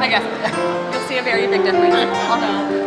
guess you'll see a very big difference. Although.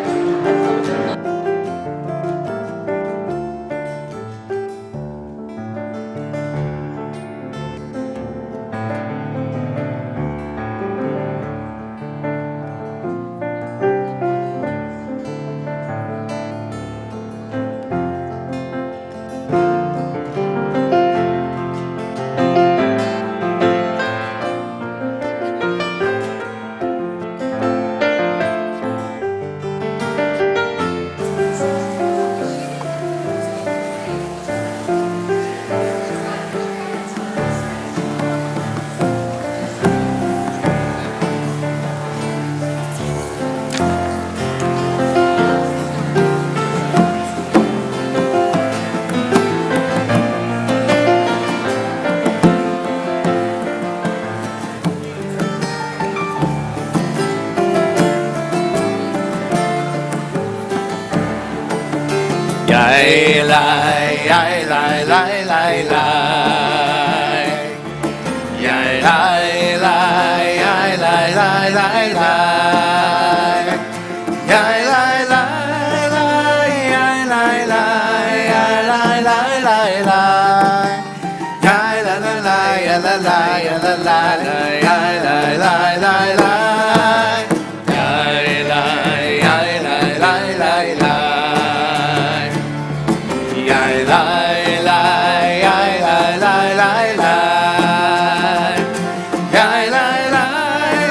Yai lai, yai lai, lai lai lai. Yai lai lai, yai lai, lai lai lai. Yai lai lai lai, yai lai lai, yai lai lai lai lai. Yai la la la, ya la la, ya la la la, yai lai lai lai lai. Yai lai, yai lai, lai lai lai. Yai lai lai, yai lai lai lai lai. Yai lai lai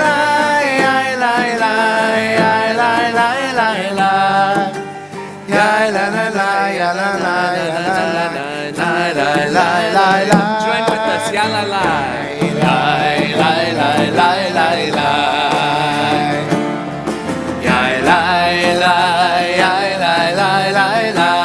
lai, yai lai lai, yai lai lai lai lai. Yai la la la, ya la la, ya la la, lai lai lai lai lai. Join with us, ya la la. Lai lai lai lai lai lai. Yai lai lai, yai lai lai lai lai.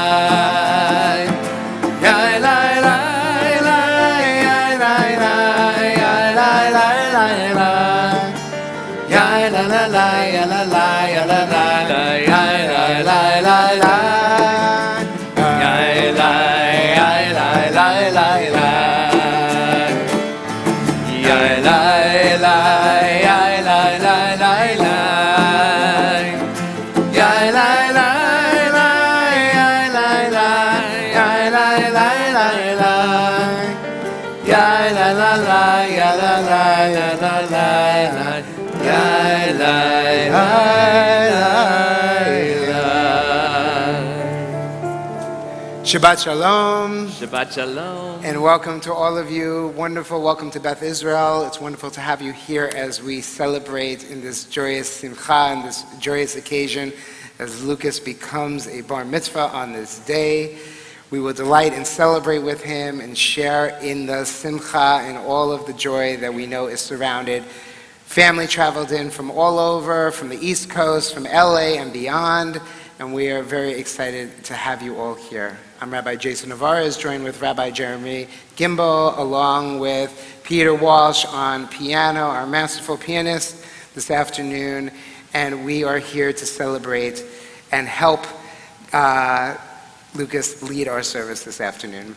Shabbat Shalom. Shabbat Shalom. And welcome to all of you. Wonderful. Welcome to Beth Israel. It's wonderful to have you here as we celebrate in this joyous simcha, and this joyous occasion, as Lucas becomes a bar mitzvah on this day. We will delight and celebrate with him and share in the simcha and all of the joy that we know is surrounded. Family traveled in from all over, from the East Coast, from LA and beyond, and we are very excited to have you all here. I'm Rabbi Jason Navarez, joined with Rabbi Jeremy Gimbo, along with Peter Walsh on piano, our masterful pianist this afternoon, and we are here to celebrate and help Lucas lead our service this afternoon.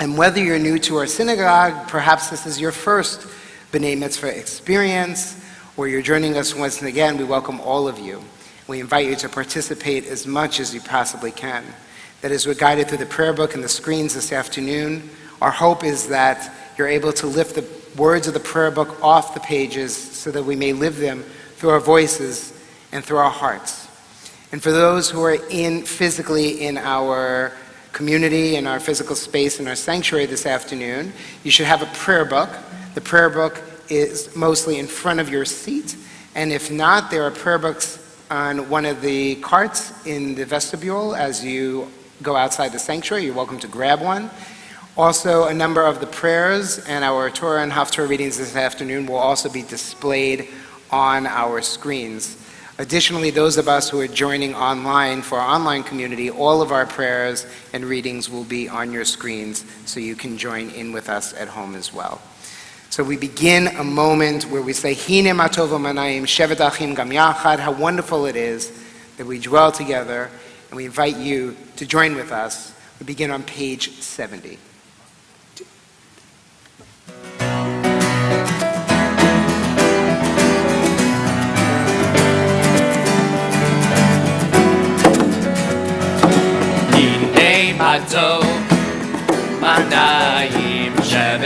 And whether you're new to our synagogue, perhaps this is your first B'nai Mitzvah experience, or you're joining us once again, we welcome all of you. We invite you to participate as much as you possibly can. That is, we're guided through the prayer book and the screens this afternoon. Our hope is that you're able to lift the words of the prayer book off the pages so that we may live them through our voices and through our hearts. And for those who are physically in our community, in our physical space, in our sanctuary this afternoon, you should have a prayer book. The prayer book is mostly in front of your seat. And if not, there are prayer books on one of the carts in the vestibule as you go outside the sanctuary. You're welcome to grab one. Also, a number of the prayers and our Torah and Haftarah readings this afternoon will also be displayed on our screens. Additionally, those of us who are joining online for our online community, all of our prayers and readings will be on your screens so you can join in with us at home as well. So we begin a moment where we say, Hine ma tov u'manayim, shevet achim gam yachad. How wonderful it is that we dwell together, and we invite you to join with us. We begin on page 70.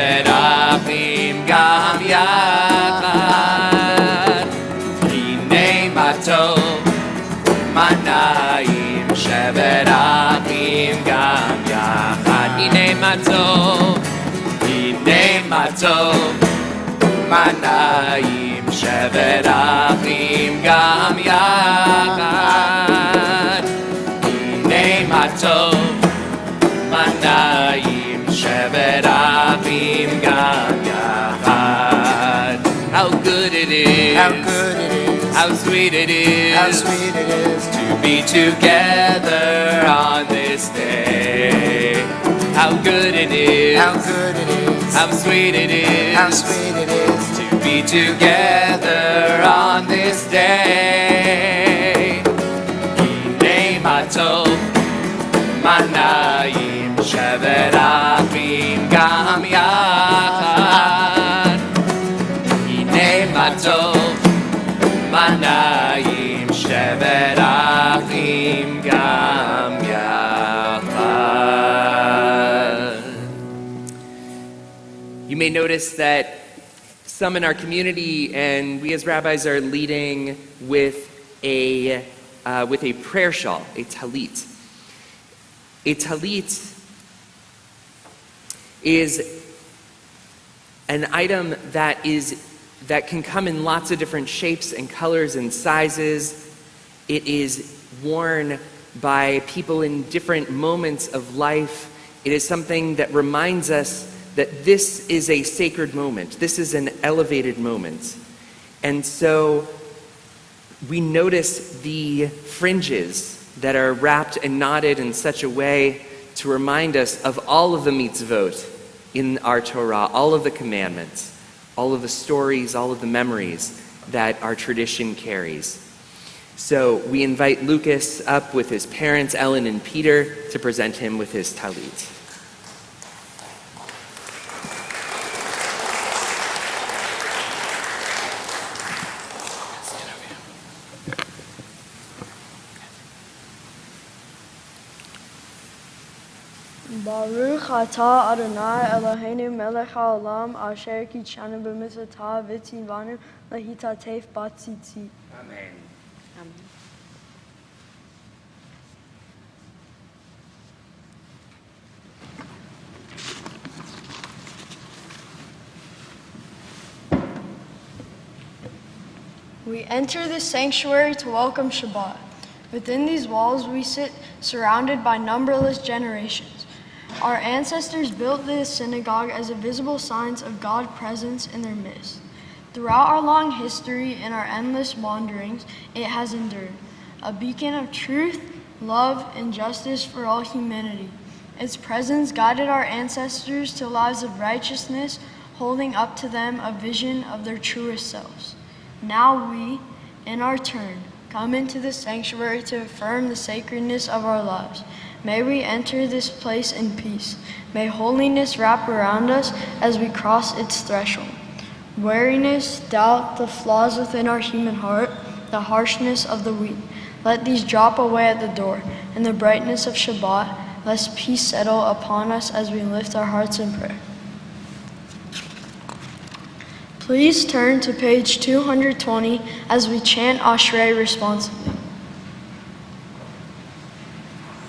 שבת אחים גם יחד. הנה מה טוב, מה נעים, שבת אחים גם יחד. הנה מה טוב, הנה מה טוב, מה נעים, שבת אחים גם יחד. הנה מה טוב, מה נעים, שבת אחים גם יחד. How good it is, How good it is, how sweet it is, how sweet it is to be together on this day. How good it is, how good it is, how sweet it is, how sweet it is to be together on this day. Hine ma tov, ma na'im, shevet achim gam yachad. Hine ma tov, ma na'im, shevet achim gam yachad. You may notice that some in our community and we as rabbis are leading with a prayer shawl, a talit. A talit is an item that can come in lots of different shapes and colors and sizes. It is worn by people in different moments of life. It is something that reminds us that this is a sacred moment. This is an elevated moment. And so we notice the fringes that are wrapped and knotted in such a way to remind us of all of the mitzvot in our Torah, all of the commandments, all of the stories, all of the memories that our tradition carries. So we invite Lucas up with his parents, Ellen and Peter, to present him with his talit. Baruch atah Adonai Eloheinu melech haolam asher kitshanu b'mitzvotav v'tzivanu lehitatef b'tzitzit. Amen. We enter this sanctuary to welcome Shabbat. Within these walls we sit surrounded by numberless generations. Our ancestors built this synagogue as a visible sign of God's presence in their midst. Throughout our long history and our endless wanderings, it has endured, a beacon of truth, love, and justice for all humanity. Its presence guided our ancestors to lives of righteousness, holding up to them a vision of their truest selves. Now we, in our turn, come into the sanctuary to affirm the sacredness of our lives. May we enter this place in peace. May holiness wrap around us as we cross its threshold. Weariness, doubt, the flaws within our human heart, the harshness of the weak, let these drop away at the door. In the brightness of Shabbat, let peace settle upon us as we lift our hearts in prayer. Please turn to page 220 as we chant Ashrei responsibly.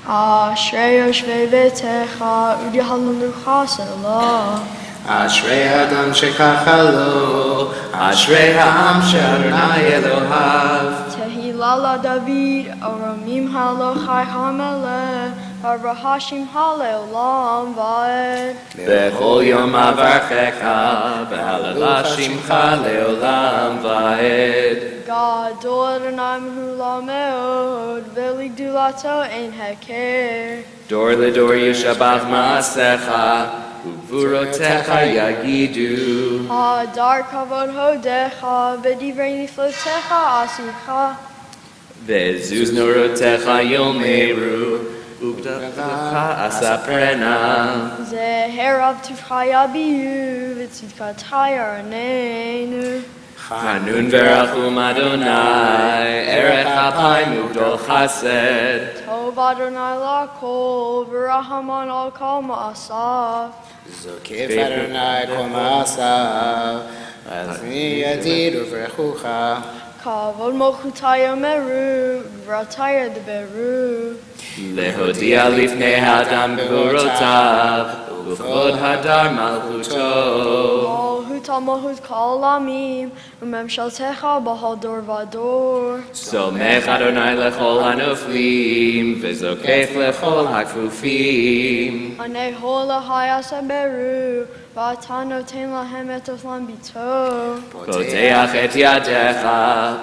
Ashrei yoshvei betecha u'dihalucha selah. Ashrei Adam shekacha lo, Ashrei ha'am she'Adonai Elohav. Tehillah la David, Aramim halochai hamelech, Arahashim haleolam va'ed. Bechol yom avarchecha, v'halala shimcha leolam va'ed. Gadol Adonai mehulah me'od, ve'ligdulato ein heker. Dor ledor yishabach ma'asecha, u'gvurotecha yagidu. Hadar kavod hodecha, v'divrei niflotecha asicha. Ve'zuz norotecha yomeru, u'gdacha asaprena. Zeherav tivcha yabiyu, v'tzidkatcha yaranenu. Chanun verachum Adonai, erech apayim ugdol chesed. Tov Tov Adonai lakol, v'rahaman al kol ma'asav. Zokef Adonai kol ma'asav, v'azni yadid uvrechucha. Kavod mochutaya meru, v'rataya deberu. להודיע לפני האדם גבורותיו, וכבוד הדר מלכותו. Malhut al malhut kol olamim, וממשלתך בכל דור ודור. סומך אדוני לכל הנופלים, וזוקף לכל הכפופים. הנהול להיעשה ברו, ואתה נותן להם את אופלם ביטו. פותח את ידיך,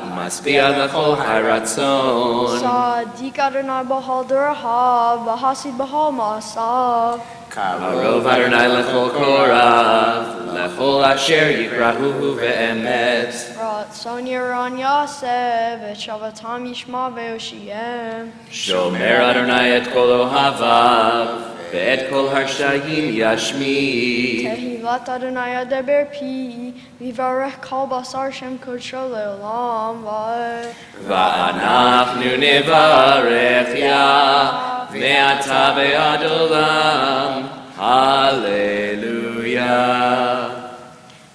ומשביע לכל הרצון. צדיק אדוני בכל דוריו, והחסיד בכל מעשיו. קרוב אדוני לכל קורב, לכל אשר יקראוהו באמת. רצון ירון יעשה, ואת שבתם ישמע ויושיעם. שומר אדוני את כל אוהביו, ואת כל הרשעים ישמיד. תהילת אדוני ידבר פי, ויברך כל בשר שם קודשו לעולם ועד. ואנחנו נברך יה, מעתה ועד עולם. Hallelujah.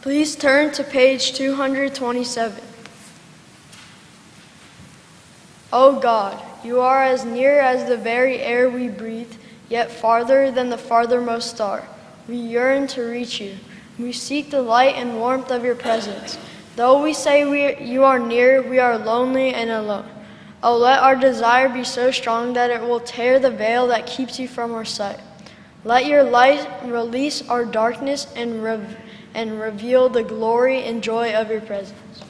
Please turn to page 227. O God, you are as near as the very air we breathe, yet farther than the farthermost star. We yearn to reach you. We seek the light and warmth of your presence. Though we say you are near, we are lonely and alone. Oh, let our desire be so strong that it will tear the veil that keeps you from our sight. Let your light release our darkness and reveal the glory and joy of your presence.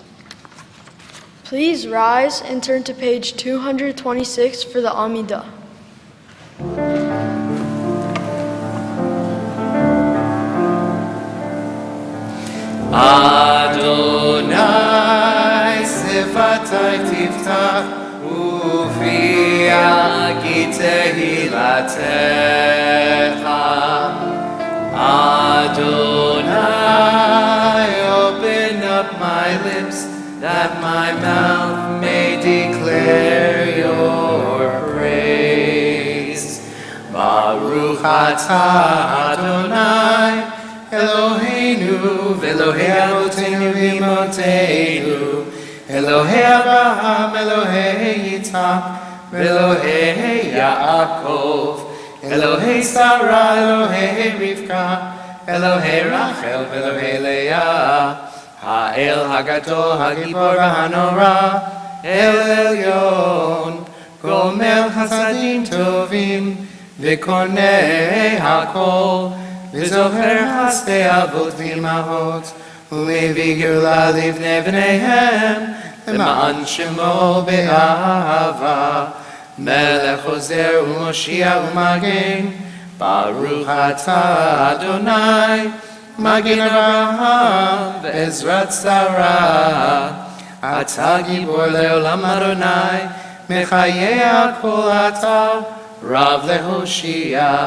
Please rise and turn to page 226 for the Amidah. Adonai sifatay tiftach ufi yagi tehilatecha. Adonai, open up my lips that my mouth may declare your praise. Baruch atah Adonai Eloheinu v'Elohei Avotenu v'Imotenu, Elohei Abraham, Elohei Yitzhak, v'Elohei Yaakov, Elohei Sarah, Elohei Rivka, Elohei Rachel, v'Elohei Leah, Ha'el Hagadol, Hagibor v'Hanora, El Elyon, Gomel Chasadim Tovim, v'Konei Hakol, וזוכר חסדי אבות ואמהות, ומביא גאולה לבני בניהם, למען שמו באהבה. מלך עוזר ומושיע ומגן, ברוך אתה אדוני, מגן אברהם ועזרת שרה. אתה גיבור לעולם אדוני, מחיי הכל אתה, רב להושיע.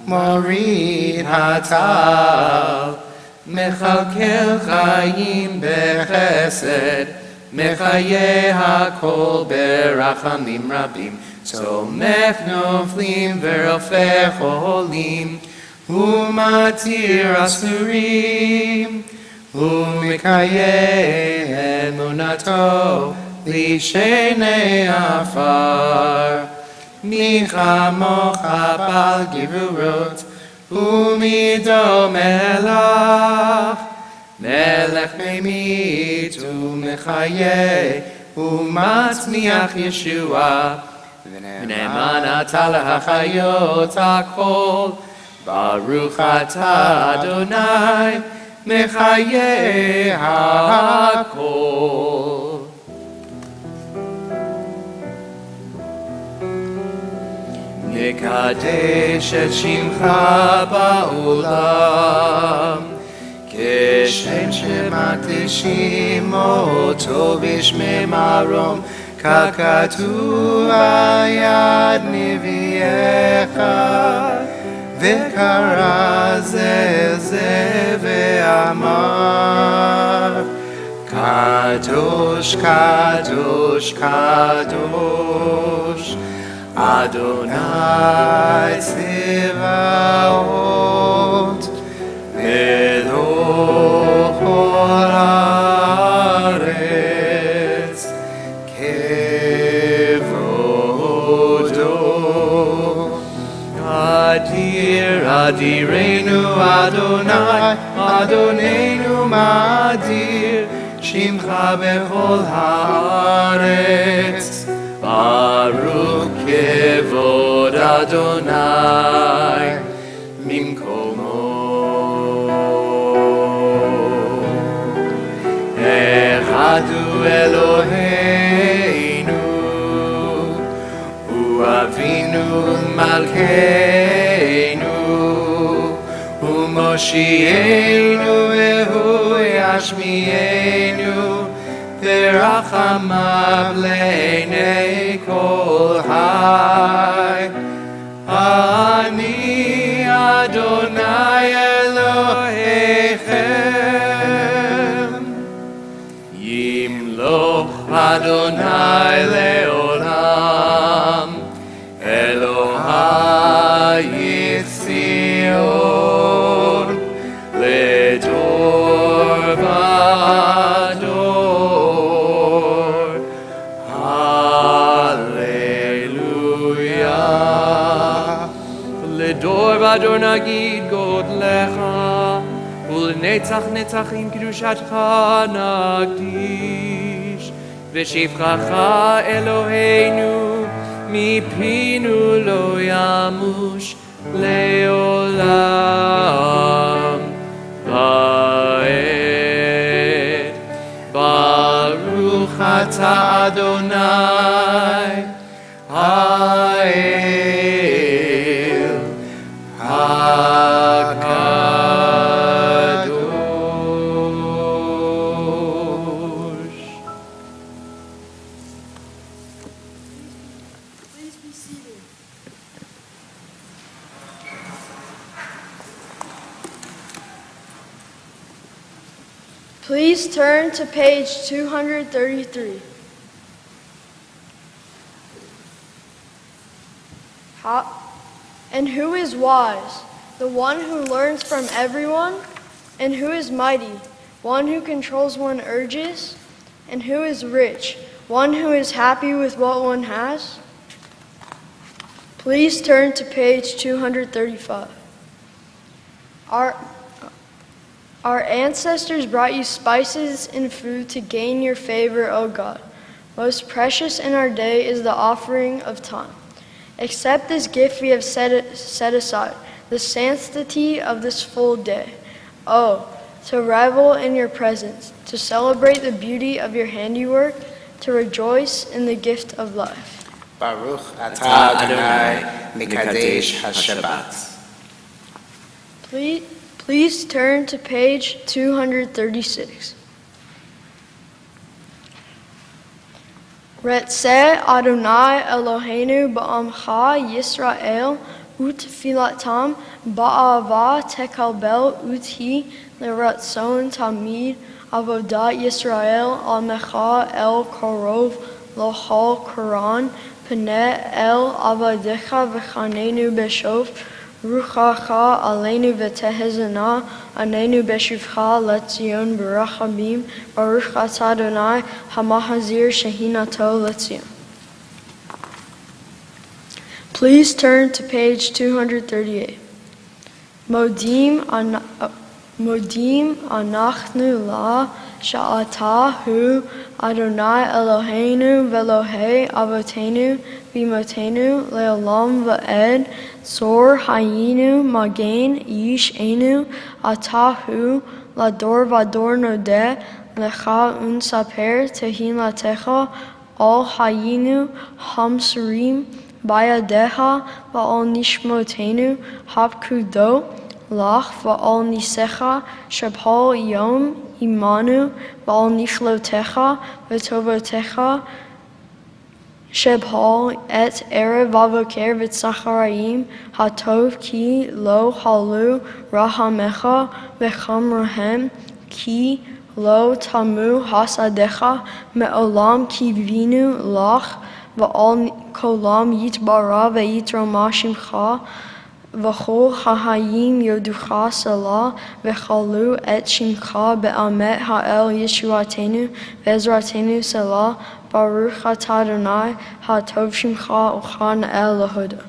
מוריד הטל, מכלכל חיים בחסד, מחיי הכל ברחמים רבים, צומח נופלים ורופא חולים, ומתיר אסורים, ומקיים אמונתו לשני עפר. מי כמוך בעל גבורות, ומי דומה לך, מלך ממית ומחיה, ומצמיח ישועה, ונאמן אתה להחיות הכל, ברוך אתה אדוני, מחיה הכל. נקדש את שמך בעולם, כשם שמקדישים אותו בשמי מרום, ככתוב יד נביאך, וקרא זה זה ואמר, קדוש קדוש קדוש Adonai Tzevaot, Melech haaretz, Kevodo. Adir, Adirenu Adonai, Adonenu Madir, Shimcha bechol haaretz, Baruch kevod Adonai, Mimkomo. Echadu Eloheinu, Hu Avinu Malkeinu, Hu Moshienu Vehu Yashmienu, Verachamav Leinei Kol Hai. Ani Adonai Elohechem, Yimloch Adonai Leolam, Elohai Yitzion, Ledor Vador. Hallelujah. Ledor Vador Nagid Godlecha, Ulenetzach Netzachim Kedushatcha Nagdish, V'shivchacha Eloheinu, Mipinu lo yamush leolam va'ed. Baruch atah Adonai ha'el ha'kadosh. Please be seated. Please turn to page 233. And who is wise? The one who learns from everyone? And who is mighty? One who controls one's urges? And who is rich? One who is happy with what one has? Please turn to page 235. Our ancestors brought you spices and food to gain your favor, O God. Most precious in our day is the offering of time. Accept this gift we have set aside, the sanctity of this full day. Oh, to revel in your presence, to celebrate the beauty of your handiwork, to rejoice in the gift of life. Baruch atah Adonai Mekadesh HaShabbat. Please turn to page 236. Retzeh Adonai Eloheinu ba'amcha Yisrael utfilatam ba'ava tekalbel uthi leratzon tamid avodat Yisrael almecha el korov lohal Quran Pnei el avadecha v'chanenu beshof Ruchacha aleinu v'tehezana anenu beshuvcha letzion barachabim baruch atah Adonai hamahazir shehinato letzion. Please turn to page 238. Modim anachnu la sha'ata hu Adonai Eloheinu velohei avotenu v'imotenu leolam va'ed Zor hayinu magen yish enu atahu lador vador nodeh lecha unsaper tehin latecha al hayinu hamsurim bayadeha va'al nishmotenu hapkudo lach va'al nisecha shebhal yom imanu va'al niflotecha v'tovotecha Shebhal et erev vavoker v'tzacharayim hatov ki lo halu rahamecha v'chamrohem ki lo tamu hasadecha me'olam ki vinu lach v'al kolam yitbara v'yitroma shimcha v'chol ha'hayim yoducha salah v'chalu et shimcha be'amet ha'el yeshuatenu v'ezratenu salah baruch atah Adonai ha'tov shimcha ucha na'el lahoda.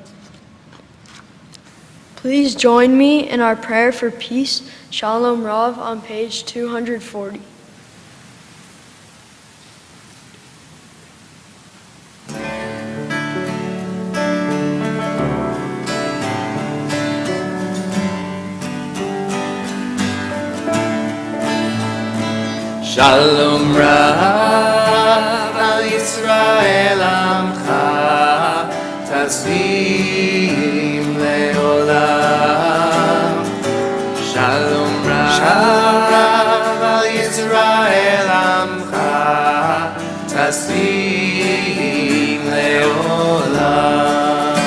Please join me in our prayer for peace, Shalom Rav, on page 240. Shalom Rav al Yisrael Amcha Tasvim Leolam. Shalom Rav al Yisrael Amcha Tasvim Leolam.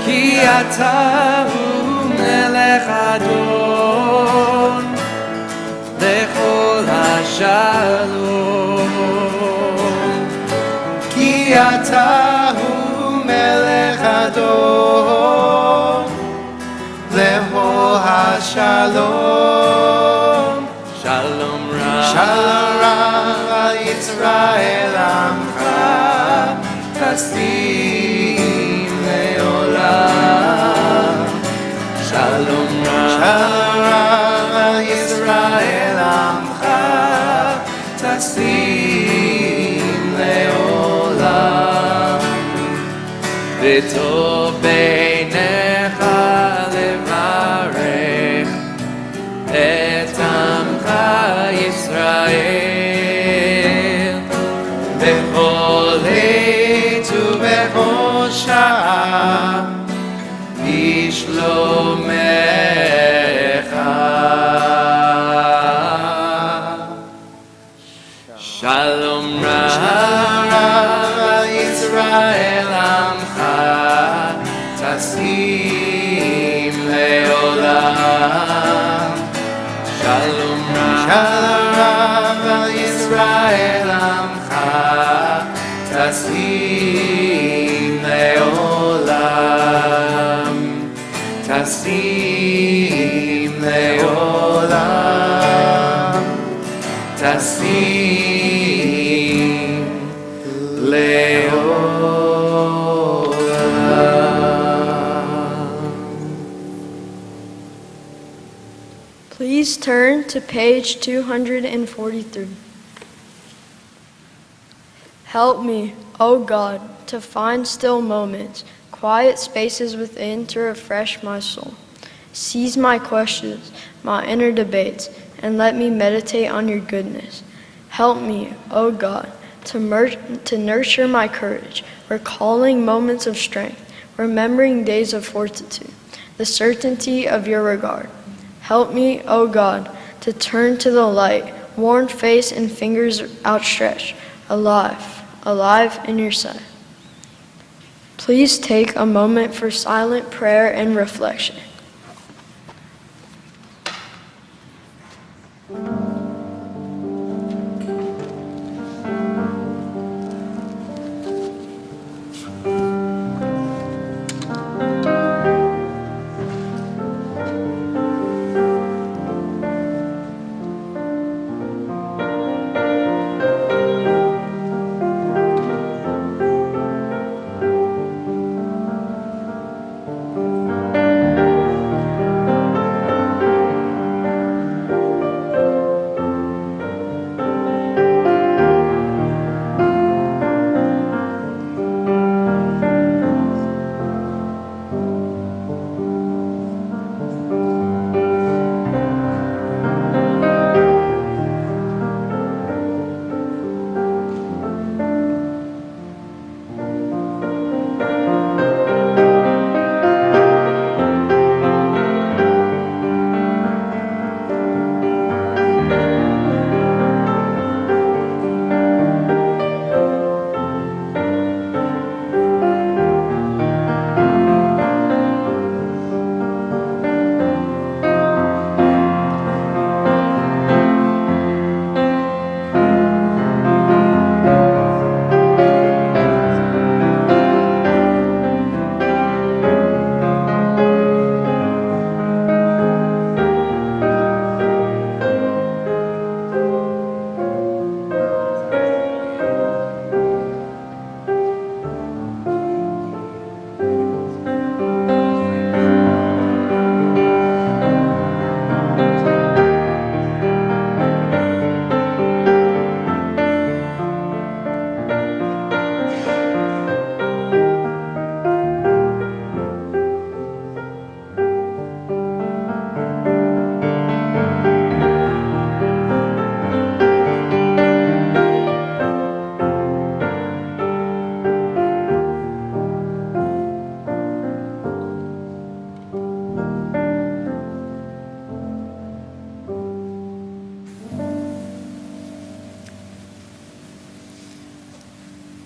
Ki Ata hu Melech Adon Lechol HaShalom. Ki Ata hu Melech Adon Lechol HaShalom. Shalom Rav al Yisrael Amcha Tasvim Leolam. Shalom Rav al Yisrael Amcha Tasvim Leolam. V'tov beinecha levarech et Amcha Yisrael b'chol עת ובכל שעה בשלומך. Shalom Rav al Yisrael Amcha Tasvim Leolam. Shalom Rav al Yisrael Amcha Tasvim Leolam. Tasvim Leolam. Tasvim Leolam. Please turn to page 243. Help me, O God, to find still moments, quiet spaces within to refresh my soul. Seize my questions, my inner debates, and let me meditate on your goodness. Help me, O God, to nurture my courage, recalling moments of strength, remembering days of fortitude, the certainty of your regard. Help me, O God, to turn to the light, worn face and fingers outstretched, alive in your sight. Please take a moment for silent prayer and reflection.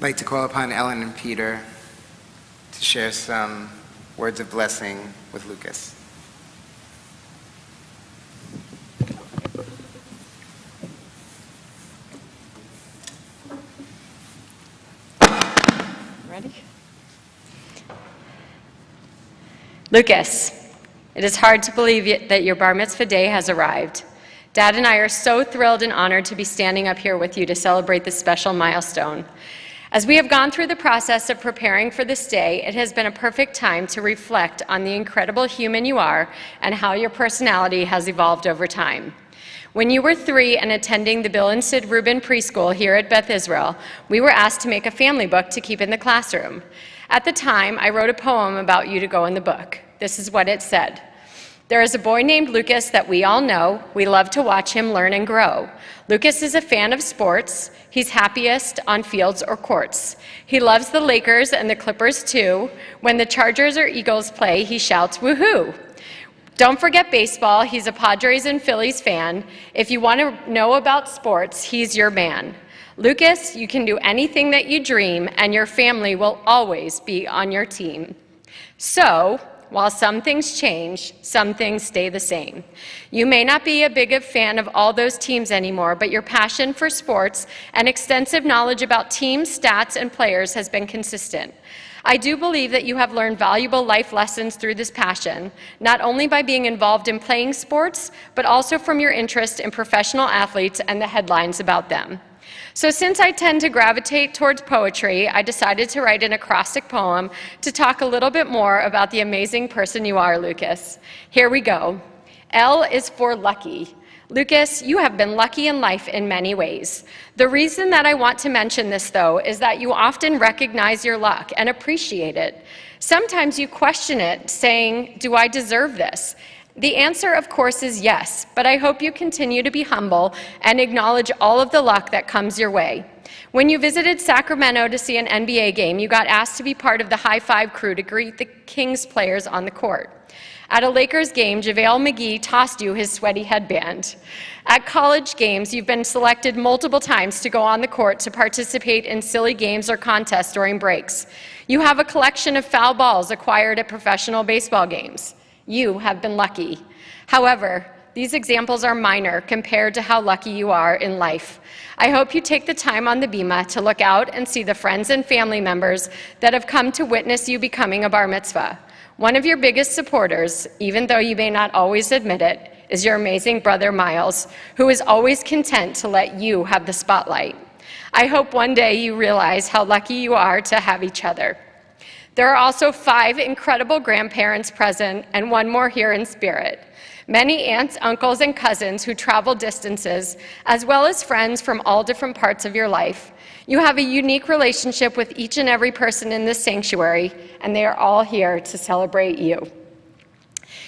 like to call upon Ellen and Peter to share some words of blessing with Lucas. Ready? Lucas, it is hard to believe that your bar mitzvah day has arrived. Dad and I are so thrilled and honored to be standing up here with you to celebrate this special milestone. As we have gone through the process of preparing for this day, it has been a perfect time to reflect on the incredible human you are and how your personality has evolved over time. When you were 3 and attending the Bill and Sid Rubin preschool here at Beth Israel, we were asked to make a family book to keep in the classroom. At the time, I wrote a poem about you to go in the book. This is what it said. There is a boy named Lucas that we all know. We love to watch him learn and grow. Lucas is a fan of sports. He's happiest on fields or courts. He loves the Lakers and the Clippers too. When the Chargers or Eagles play, he shouts, "Woohoo!" Don't forget baseball. He's a Padres and Phillies fan. If you want to know about sports, he's your man. Lucas, you can do anything that you dream, and your family will always be on your team. So, while some things change, some things stay the same. You may not be a big fan of all those teams anymore, but your passion for sports and extensive knowledge about teams, stats, and players has been consistent. I do believe that you have learned valuable life lessons through this passion, not only by being involved in playing sports, but also from your interest in professional athletes and the headlines about them. So since I tend to gravitate towards poetry, I decided to write an acrostic poem to talk a little bit more about the amazing person you are, Lucas. Here we go. L is for lucky. Lucas, you have been lucky in life in many ways. The reason that I want to mention this, though, is that you often recognize your luck and appreciate it. Sometimes you question it, saying, "Do I deserve this?" The answer, of course, is yes, but I hope you continue to be humble and acknowledge all of the luck that comes your way. When you visited Sacramento to see an NBA game, you got asked to be part of the high five crew to greet the Kings players on the court. At a Lakers game, JaVale McGee tossed you his sweaty headband. At college games, you've been selected multiple times to go on the court to participate in silly games or contests during breaks. You have a collection of foul balls acquired at professional baseball games. You have been lucky. However, these examples are minor compared to how lucky you are in life. I hope you take the time on the bima to look out and see the friends and family members that have come to witness you becoming a bar mitzvah. One of your biggest supporters, even though you may not always admit it, is your amazing brother Miles, who is always content to let you have the spotlight. I hope one day you realize how lucky you are to have each other. There are also 5 incredible grandparents present and 1 more here in spirit. Many aunts, uncles, and cousins who travel distances, as well as friends from all different parts of your life. You have a unique relationship with each and every person in this sanctuary, and they are all here to celebrate you.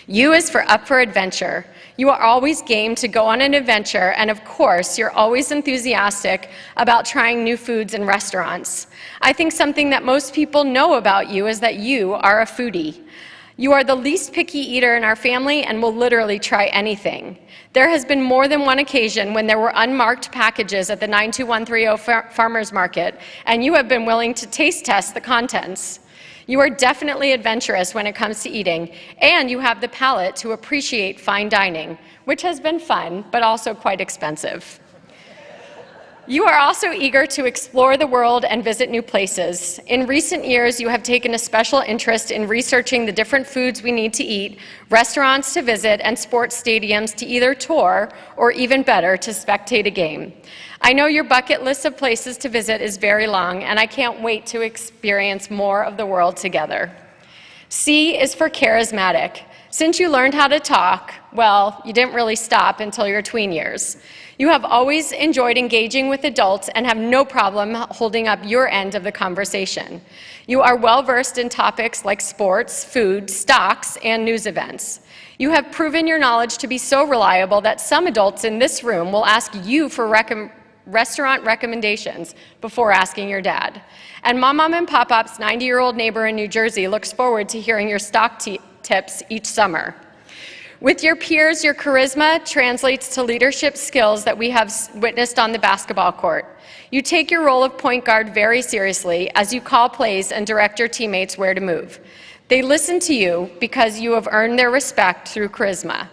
U is for up for adventure. You are always game to go on an adventure, and of course, you're always enthusiastic about trying new foods and restaurants. I think something that most people know about you is that you are a foodie. You are the least picky eater in our family and will literally try anything. There has been more than one occasion when there were unmarked packages at the 92130 Farmers Market, and you have been willing to taste test the contents. You are definitely adventurous when it comes to eating, and you have the palate to appreciate fine dining, which has been fun, but also quite expensive. You are also eager to explore the world and visit new places. In recent years, you have taken a special interest in researching the different foods we need to eat, restaurants to visit, and sports stadiums to either tour or, even better, to spectate a game. I know your bucket list of places to visit is very long, and I can't wait to experience more of the world together. C is for charismatic. Since you learned how to talk, well, you didn't really stop until your tween years. You have always enjoyed engaging with adults and have no problem holding up your end of the conversation. You are well-versed in topics like sports, food, stocks, and news events. You have proven your knowledge to be so reliable that some adults in this room will ask you for restaurant recommendations before asking your dad. And Mom and Pop-Pop's 90-year-old neighbor in New Jersey looks forward to hearing your stock tips each summer. With your peers, your charisma translates to leadership skills that we have witnessed on the basketball court. You take your role of point guard very seriously as you call plays and direct your teammates where to move. They listen to you because you have earned their respect through charisma.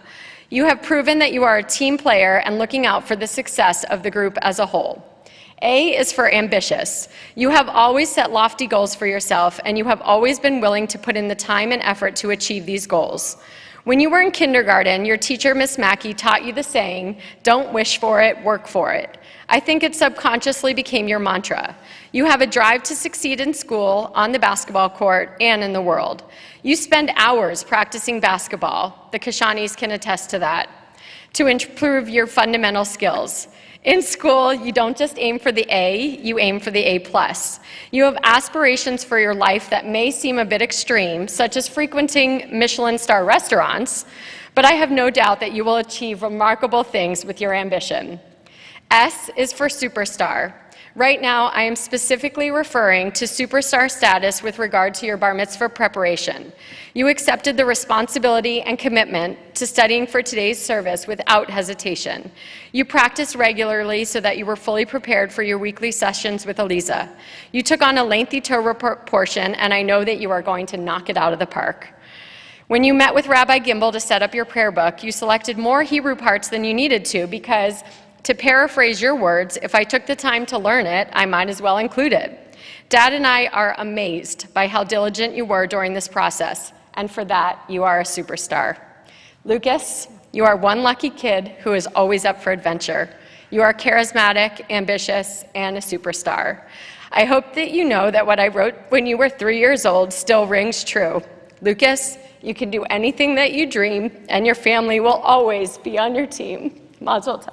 You have proven that you are a team player and looking out for the success of the group as a whole. A is for ambitious. You have always set lofty goals for yourself, and you have always been willing to put in the time and effort to achieve these goals. When you were in kindergarten, your teacher, Miss Mackey, taught you the saying, "Don't wish for it, work for it." I think it subconsciously became your mantra. You have a drive to succeed in school, on the basketball court, and in the world. You spend hours practicing basketball, the Kashanis can attest to that, to improve your fundamental skills. In school, you don't just aim for the A, you aim for the A+. You have aspirations for your life that may seem a bit extreme, such as frequenting Michelin star restaurants, but I have no doubt that you will achieve remarkable things with your ambition. S is for superstar. Right now, I am specifically referring to superstar status with regard to your bar mitzvah preparation. You accepted the responsibility and commitment to studying for today's service without hesitation. You practiced regularly so that you were fully prepared for your weekly sessions with Eliza. You took on a lengthy Torah portion, and I know that you are going to knock it out of the park. When you met with Rabbi Gimbel to set up your prayer book, you selected more Hebrew parts than you needed to because, to paraphrase your words, if I took the time to learn it, I might as well include it. Dad and I are amazed by how diligent you were during this process, and for that, you are a superstar. Lucas, you are one lucky kid who is always up for adventure. You are charismatic, ambitious, and a superstar. I hope that you know that what I wrote when you were 3 years old still rings true. Lucas, you can do anything that you dream, and your family will always be on your team. Mazel tov.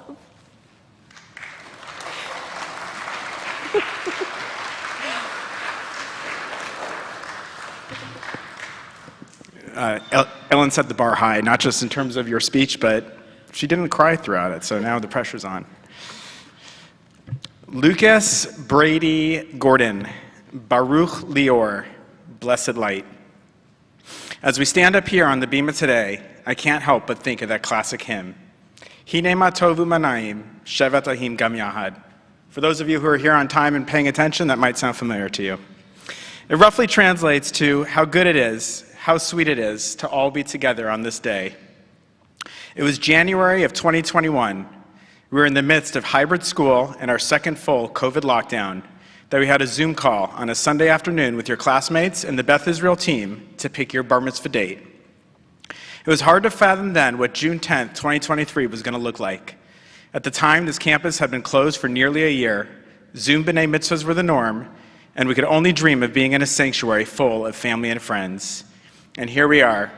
Ellen set the bar high, not just in terms of your speech, but she didn't cry throughout it, so now the pressure's on. Lucas Brady Gordon, Baruch Lior, blessed light. As we stand up here on the bima today, I can't help but think of that classic hymn, Hine ma tovu manayim, shevet ahim gam yahad. For those of you who are here on time and paying attention, that might sound familiar to you. It roughly translates to how good it is, how sweet it is to all be together on this day. It was January of 2021. We were in the midst of hybrid school and our second full COVID lockdown that we had a Zoom call on a Sunday afternoon with your classmates and the Beth Israel team to pick your bar mitzvah date. It was hard to fathom then what June 10th, 2023 was going to look like. At the time, this campus had been closed for nearly a year. Zoom b'nai mitzvahs were the norm, and we could only dream of being in a sanctuary full of family and friends. And here we are.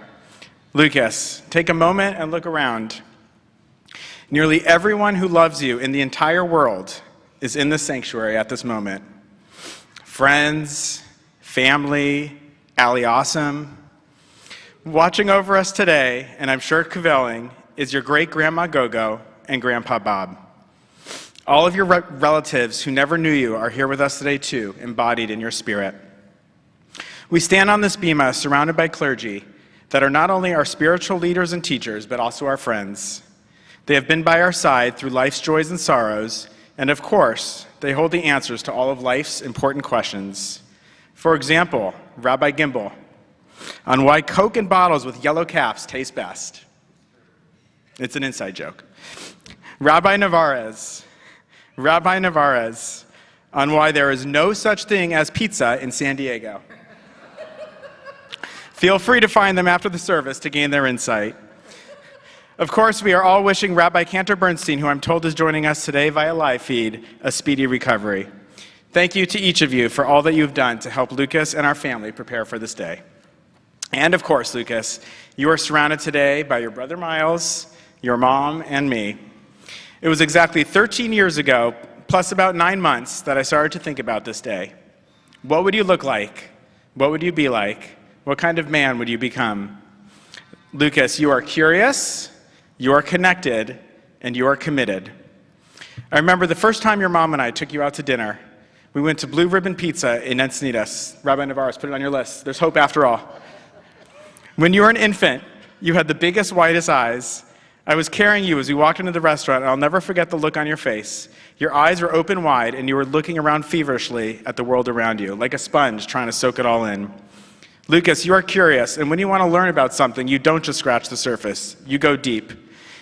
Lucas, take a moment and look around. Nearly everyone who loves you in the entire world is in the sanctuary at this moment. Friends, family, Ali Awesome. Watching over us today, and I'm sure cavilling, is your great-grandma Gogo and Grandpa Bob. All of your relatives who never knew you are here with us today too, embodied in your spirit. We stand on this bima surrounded by clergy that are not only our spiritual leaders and teachers, but also our friends. They have been by our side through life's joys and sorrows, and of course, they hold the answers to all of life's important questions. For example, Rabbi Gimbel, on why Coke in bottles with yellow caps taste best. It's an inside joke. Rabbi Navarez, on why there is no such thing as pizza in San Diego. Feel free to find them after the service to gain their insight. Of course, we are all wishing Rabbi Cantor Bernstein, who I'm told is joining us today via live feed, a speedy recovery. Thank you to each of you for all that you've done to help Lucas and our family prepare for this day. And of course, Lucas, you are surrounded today by your brother Miles, your mom, and me. It was exactly 13 years ago, plus about 9 months, that I started to think about this day. What would you look like? What would you be like? What kind of man would you become? Lucas, you are curious, you are connected, and you are committed. I remember the first time your mom and I took you out to dinner. We went to Blue Ribbon Pizza in Encinitas. Rabbi Navarez, put it on your list. There's hope after all. When you were an infant, You had the biggest, whitest eyes. I was carrying you as we walked into the restaurant, and I'll never forget the look on your face. Your eyes were open wide, and you were looking around feverishly at the world around you, like a sponge trying to soak it all in. Lucas, you are curious, and when you want to learn about something, you don't just scratch the surface. You go deep.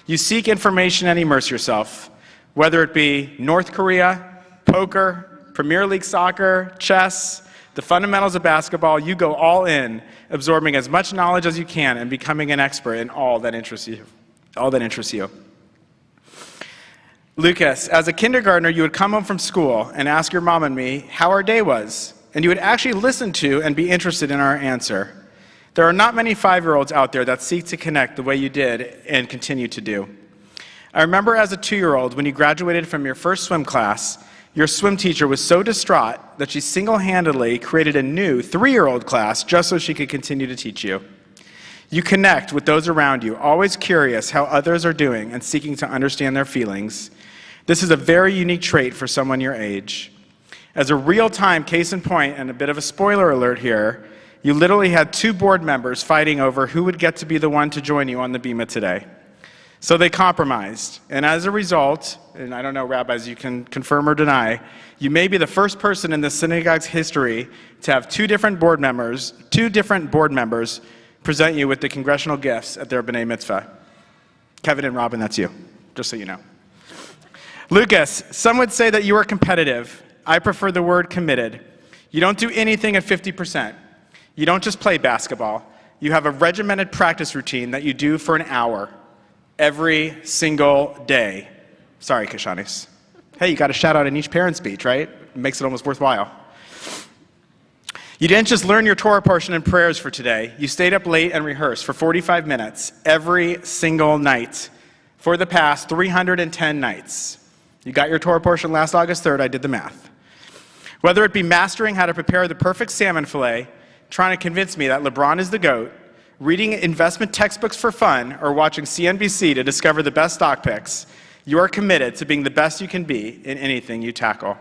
You seek information and immerse yourself, whether it be North Korea, poker, Premier League soccer, chess, the fundamentals of basketball. You go all in, absorbing as much knowledge as you can and becoming an expert in all that interests you. Lucas, as a kindergartner, you would come home from school and ask your mom and me how our day was, and you would actually listen to and be interested in our answer. There are not many 5-year-olds out there that seek to connect the way you did and continue to do. I remember as a 2-year-old, when you graduated from your first swim class, your swim teacher was so distraught that she single-handedly created a new 3-year-old class just so she could continue to teach you. You connect with those around you, always curious how others are doing and seeking to understand their feelings. This is a very unique trait for someone your age. As a real-time case in point, and a bit of a spoiler alert here, you literally had 2 board members fighting over who would get to be the one to join you on the Bima today. So they compromised, and as a result, and I don't know, rabbis, you can confirm or deny, you may be the first person in the synagogue's history to have 2 different board members present you with the congressional gifts at their B'nai Mitzvah. Kevin and Robin, that's you, just so you know. Lucas, some would say that you are competitive. I prefer the word committed. You don't do anything at 50%. You don't just play basketball. You have a regimented practice routine that you do for an hour every single day. Sorry, Kishanis. Hey, you got a shout out in each parent speech, right? It makes it almost worthwhile. You didn't just learn your Torah portion and prayers for today. You stayed up late and rehearsed for 45 minutes every single night for the past 310 nights. You got your Torah portion last August 3rd, I did the math. Whether it be mastering how to prepare the perfect salmon fillet, trying to convince me that LeBron is the GOAT, reading investment textbooks for fun, or watching CNBC to discover the best stock picks, you are committed to being the best you can be in anything you tackle.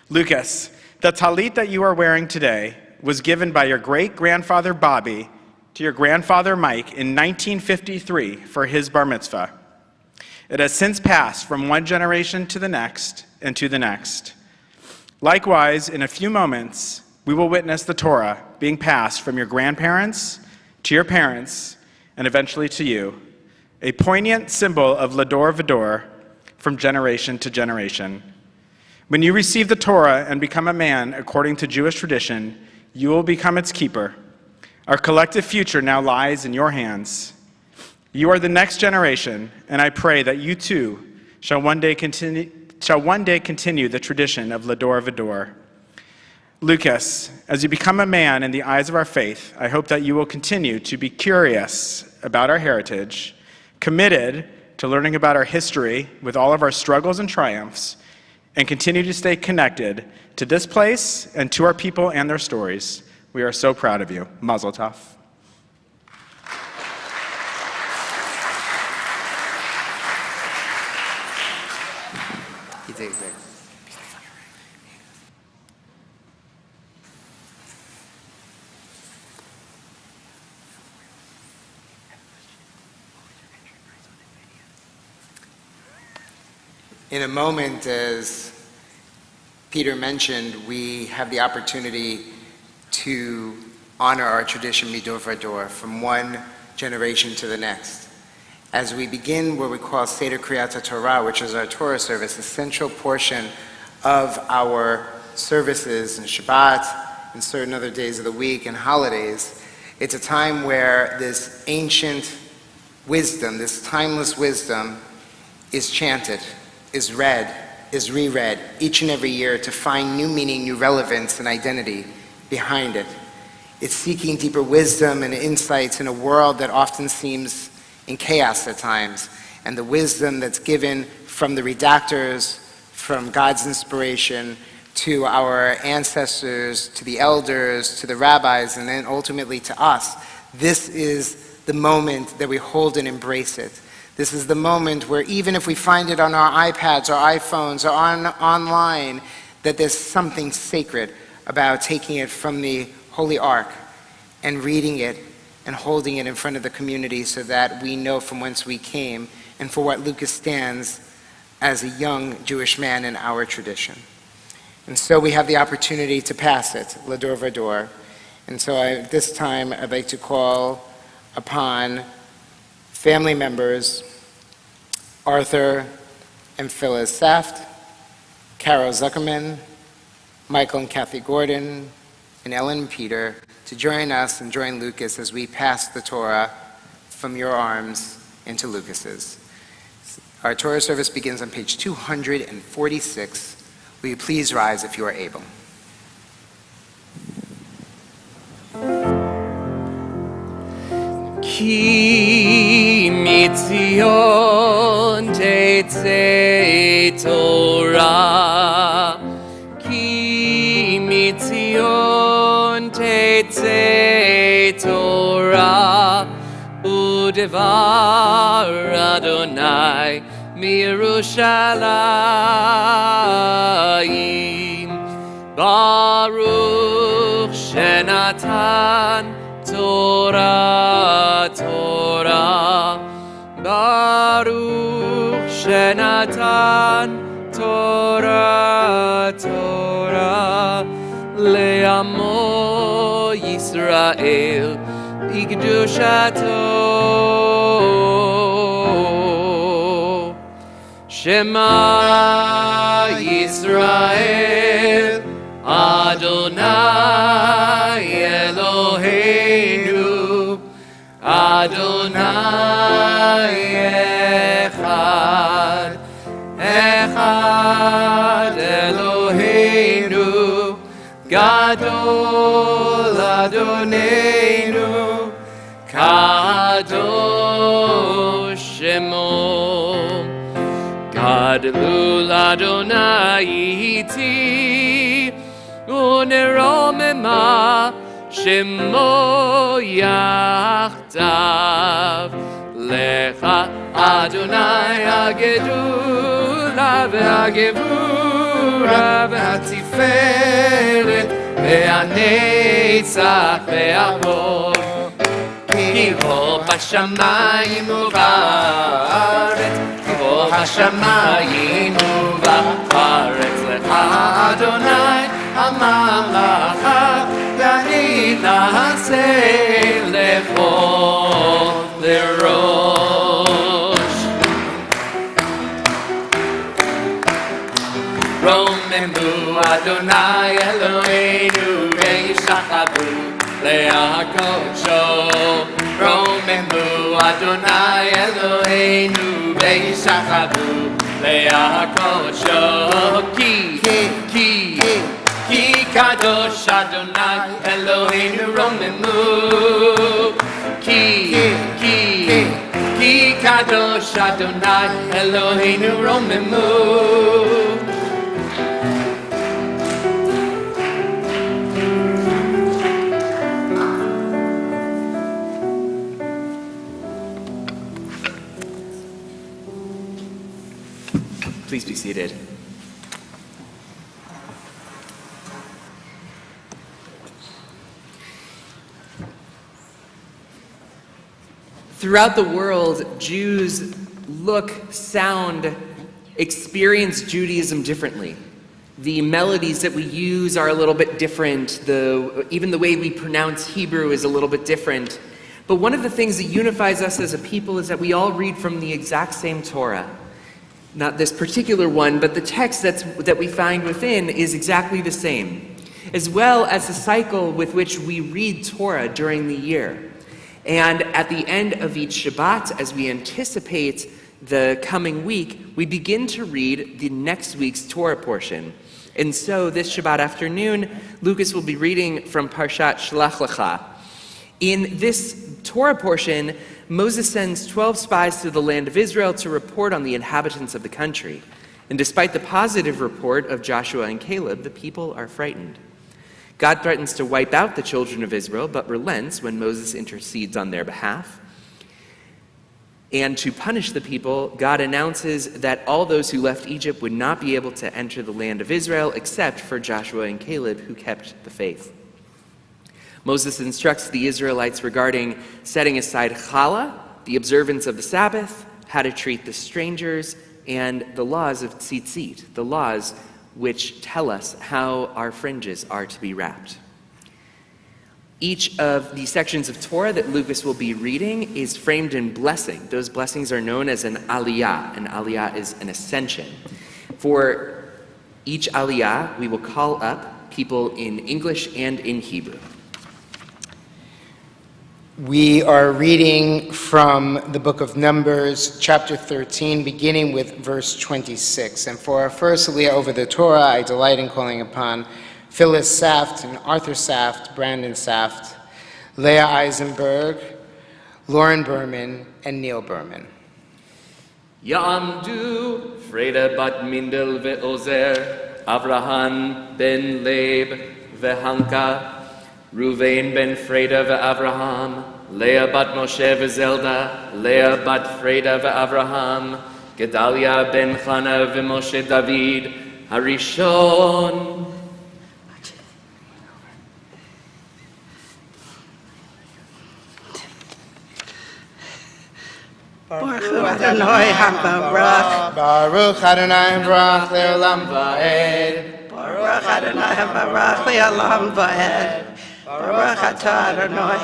Lucas, the talit that you are wearing today was given by your great-grandfather Bobby to your grandfather Mike in 1953 for his bar mitzvah. It has since passed from one generation to the next and to the next. Likewise, in a few moments, we will witness the Torah being passed from your grandparents to your parents and eventually to you, a poignant symbol of Lador Vador from generation to generation. When you receive the Torah and become a man according to Jewish tradition, you will become its keeper. Our collective future now lies in your hands. You are the next generation, and I pray that you too shall one day continue the tradition of Lador Vador. Lucas, as you become a man in the eyes of our faith, I hope that you will continue to be curious about our heritage, committed to learning about our history with all of our struggles and triumphs, and continue to stay connected to this place and to our people and their stories. We are so proud of you. Mazel tov. In a moment, as Peter mentioned, we have the opportunity to honor our tradition midor vador from one generation to the next. As we begin what we call Seder Kriyat Torah, which is our Torah service, a central portion of our services in Shabbat and certain other days of the week and holidays, it's a time where this ancient wisdom, this timeless wisdom, is chanted, is read, is reread each and every year to find new meaning, new relevance, and identity behind it. It's seeking deeper wisdom and insights in a world that often seems in chaos at times, and the wisdom that's given from the redactors, from God's inspiration, to our ancestors, to the elders, to the rabbis, and then ultimately to us. This is the moment that we hold and embrace it. This is the moment where even if we find it on our iPads or iPhones or online, that there's something sacred about taking it from the Holy Ark and reading it and holding it in front of the community so that we know from whence we came and for what Lucas stands as a young Jewish man in our tradition. And so we have the opportunity to pass it, Lador Vador. And so this time I'd like to call upon family members Arthur and Phyllis Saft, Carol Zuckerman, Michael and Kathy Gordon, and Ellen and Peter to join us and join Lucas as we pass the Torah from your arms into Lucas's. Our Torah service begins on page 246. Will you please rise if you are able? Ki mitzion tetzei Torah, Ki mitzion tetzei Torah, udevar Adonai miYerushalayim, Baruch shenatan Torah, Torah, Baruch shenatan Torah, Torah, le'amo Yisrael, b'kedushato, Shema Yisrael, Adonai Eloheinu, Adonai Echad, Echad Eloheinu, Gadol Adonenu, Kadosh Shemo, Gadol Adonai iti, Uneromema Shemo yachtav, Lecha Adonai הגדולה והגבורה והתפארת והנצח וההוד, כי הוא בשמיים ובארץ, כי הוא בשמיים ובארץ, לך אדוני הממלכה, ואני נעשה לכל לראש. רוממו אדוני אלוהינו וישחטו להקדשו, רוממו אדוני אלוהינו וישחטו להקדשו, כי קדוש אדוני אלוהינו, רוממו, כי קדוש אדוני אלוהינו, רוממו. Please be seated. Throughout the world, Jews look, sound, experience Judaism differently. The melodies that we use are a little bit different. Even the way we pronounce Hebrew is a little bit different. But one of the things that unifies us as a people is that we all read from the exact same Torah. Not this particular one, but the text that we find within is exactly the same, as well as the cycle with which we read Torah during the year. And at the end of each Shabbat, as we anticipate the coming week, we begin to read the next week's Torah portion. And so this Shabbat afternoon, Lucas will be reading from Parshat Shlach Lecha. In this Torah portion, Moses sends 12 spies to the land of Israel to report on the inhabitants of the country. And despite the positive report of Joshua and Caleb, the people are frightened. God threatens to wipe out the children of Israel, but relents when Moses intercedes on their behalf. And to punish the people, God announces that all those who left Egypt would not be able to enter the land of Israel except for Joshua and Caleb, who kept the faith. Moses instructs the Israelites regarding setting aside challah, the observance of the Sabbath, how to treat the strangers, and the laws of tzitzit, the laws which tell us how our fringes are to be wrapped. Each of the sections of Torah that Lucas will be reading is framed in blessing. Those blessings are known as an aliyah. An aliyah is an ascension. For each aliyah, we will call up people in English and in Hebrew. We are reading from the book of Numbers, chapter 13, beginning with verse 26. And for our first aliyah over the Torah, I delight in calling upon Phyllis Saft and Arthur Saft, Brandon Saft, Leah Eisenberg, Lauren Berman, and Neil Berman. Ya'amdu, Freda bat Mindel ve'ozer, Avraham ben Leib ve'hanka, Ruvain ben Freda ve'Avraham, Leah bat Moshe ve'Zelda, Leah bat Freda ve'Avraham, Gedalia ben Chana ve'Moshe David, Harishon. Baruch Adonai HaBarach. Baruch Adonai Baruch Le'olam Va'ed. Baruch Adonai HaBarach Le'olam Va'ed. Baruch Atah Adonai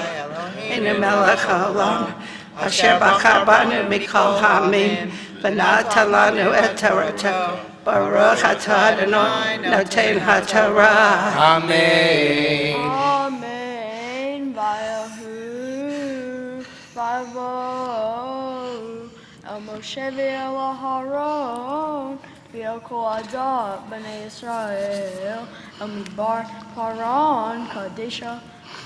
Einu Melech HaOlam Asher Bachar Banu Mikol Ha'amim V'natan Lanu Et Torato. Baruch Atah Adonai Noten HaTorah. Amen. Amen. Vayahu, Vayavo, El Moshe ve'el Aharon, ve'el kol adat b'nei Yisrael, El midbar Paran Kadesha,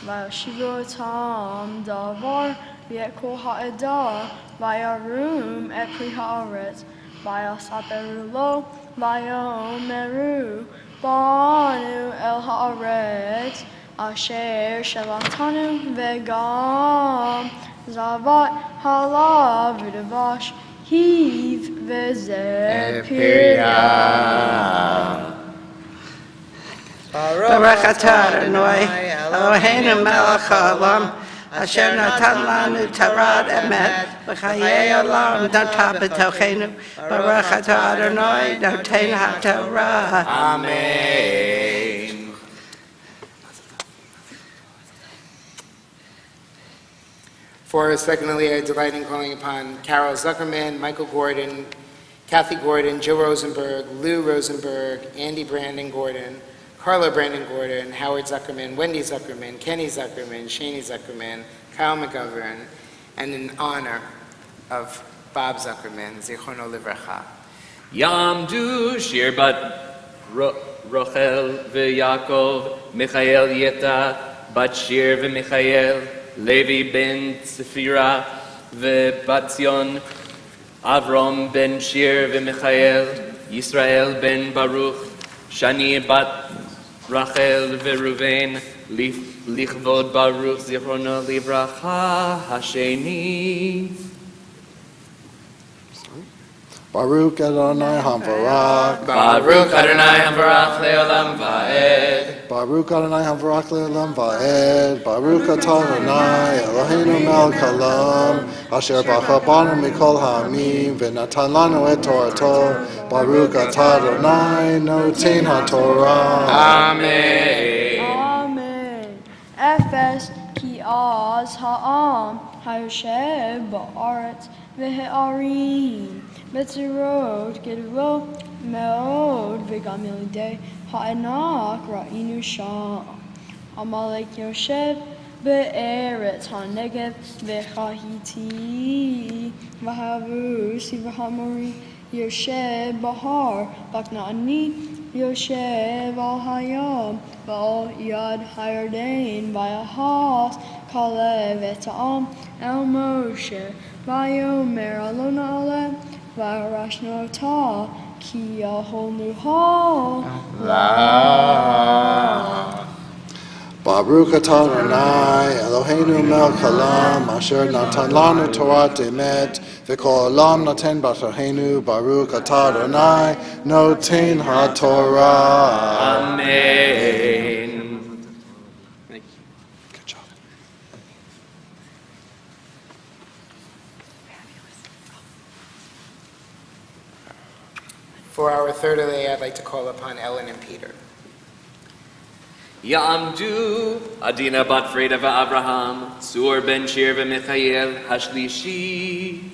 vayashivu otam davar, ve'et kol ha'edah, vayarum et pri ha'aretz, vayasaperu lo, vayomeru, Banu el haaretz, asher shalatanu vegam, zavat halav v'devash, hiv v'zepirya. Baruch Atah Adonai Eloheinu Melech HaOlam Asher Natan Lanu Torah Emet V'chayei Olam Notah B'tocheinu. Baruch Atah Adonai Noten HaTorah. Amen. For our second aliyah, I delight in calling upon Carol Zuckerman, Michael Gordon, Kathy Gordon, Jill Rosenberg, Lou Rosenberg, Andy Brandon Gordon, Carla Brandon Gordon, Howard Zuckerman, Wendy Zuckerman, Kenny Zuckerman, Shani Zuckerman, Kyle McGovern, and in honor of Bob Zuckerman, Zichrono Livracha. Yamdu Shir bat Rochel ve'Yakov, Michael Yeta bat Shir ve'Michael, Levi ben Tzefira ve'bat Zion, Avrom ben Shir ve'Michael, Yisrael ben Baruch, Shani bat Rachel ve'Ruven, Lichvod Baruch Zichrono Livracha Hasheni. Baruch Adonai HaBarach. Baruch Adonai HaBarach Le'olam Va'ed. Baruch Adonai HaBarach Le'olam Va'ed. Baruch Atah Adonai Eloheinu Melech HaOlam Asher Bachar Banu Mikol Ha'amim V'natan Lanu Et Torato. Baruch Atah Adonai Noten HaTorah. Amen. Amen. Efes ki az ha'am hayoshev ba'aretz ve'ha'arim Betzerot geduro meod v'gam yelidei ha'enak ra'inu sham Amalek yoshev be'eretz ha'negev ve'chahiti v'havusi v'hamori yoshev bahar v'kna'ani yoshev al hayam v'al yad hayardain v'yahas kalev et'am el Moshe v'yomer alona aleh v'arashno ta ki yaholnu ha Baruch Atah Adonai Eloheinu Melech HaOlam Asher Natan Lanu Torah Emet V'kol Olam Noten B'Torahenu. Baruch Atah Adonai Noten HaTorah. Amen. For our third aliyah, I'd like to call upon Ellen and Peter. Ya'amdu Adina bat Freda va'Avraham, Sur ben Shir v'Michael hashlishi.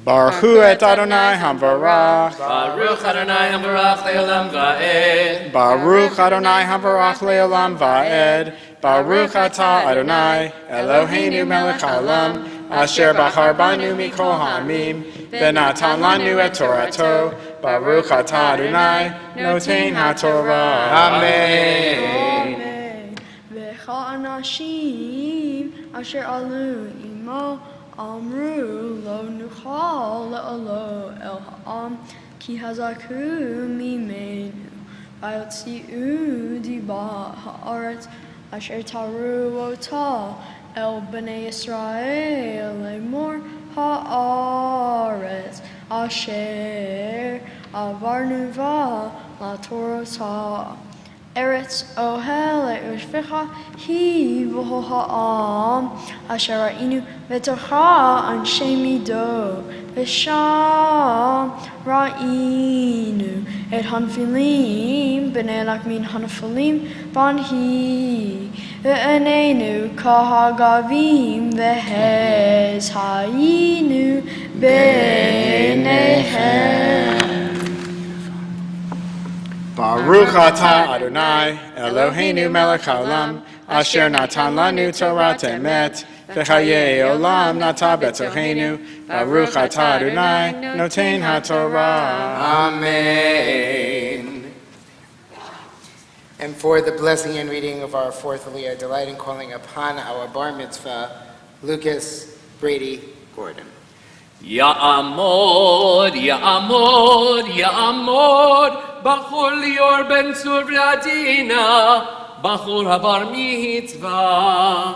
Baruch hu et Adonai hamvarach. Baruch Adonai hamvarach le'olam va'ed. Baruch Adonai hamvarach le'olam va'ed. Baruch atah Adonai Eloheinu melech haolam asher bachar banu mikol ha'amim v'natan lanu et Torato. Baruch atah Adonai noten haTorah. Amen. Vecha anashim asher alu imo amru lo nuchal le'olo el ha'am ki hazaku mimenu vayotzi'u diba ha'aretz asher taru ota el bnei Israel lemor ha'aretz asher avarnu va la torah Eretz ohel le'ushvecha hi v'ho ha'am asher ra'inu v'tocha anshe mido v'sham ra'inu et hanfilim b'nei lakmin hanfilim vanhi ve'enenu kahagavim v'hez hayinu b'neihem. Baruch atah Adonai Eloheinu melech haolam asher natan lanu Torah emet v'chayei olam nata betocheinu. Baruch atah Adonai noten haTorah. Amen. And for the blessing and reading of our fourth aliyah, delight in calling upon our bar mitzvah, Lucas Brady Gordon. Ya'amod, Ya'amod, Ya'amod, Bachor Lior ben Sur v'Adina, Bachor habar mitzvah.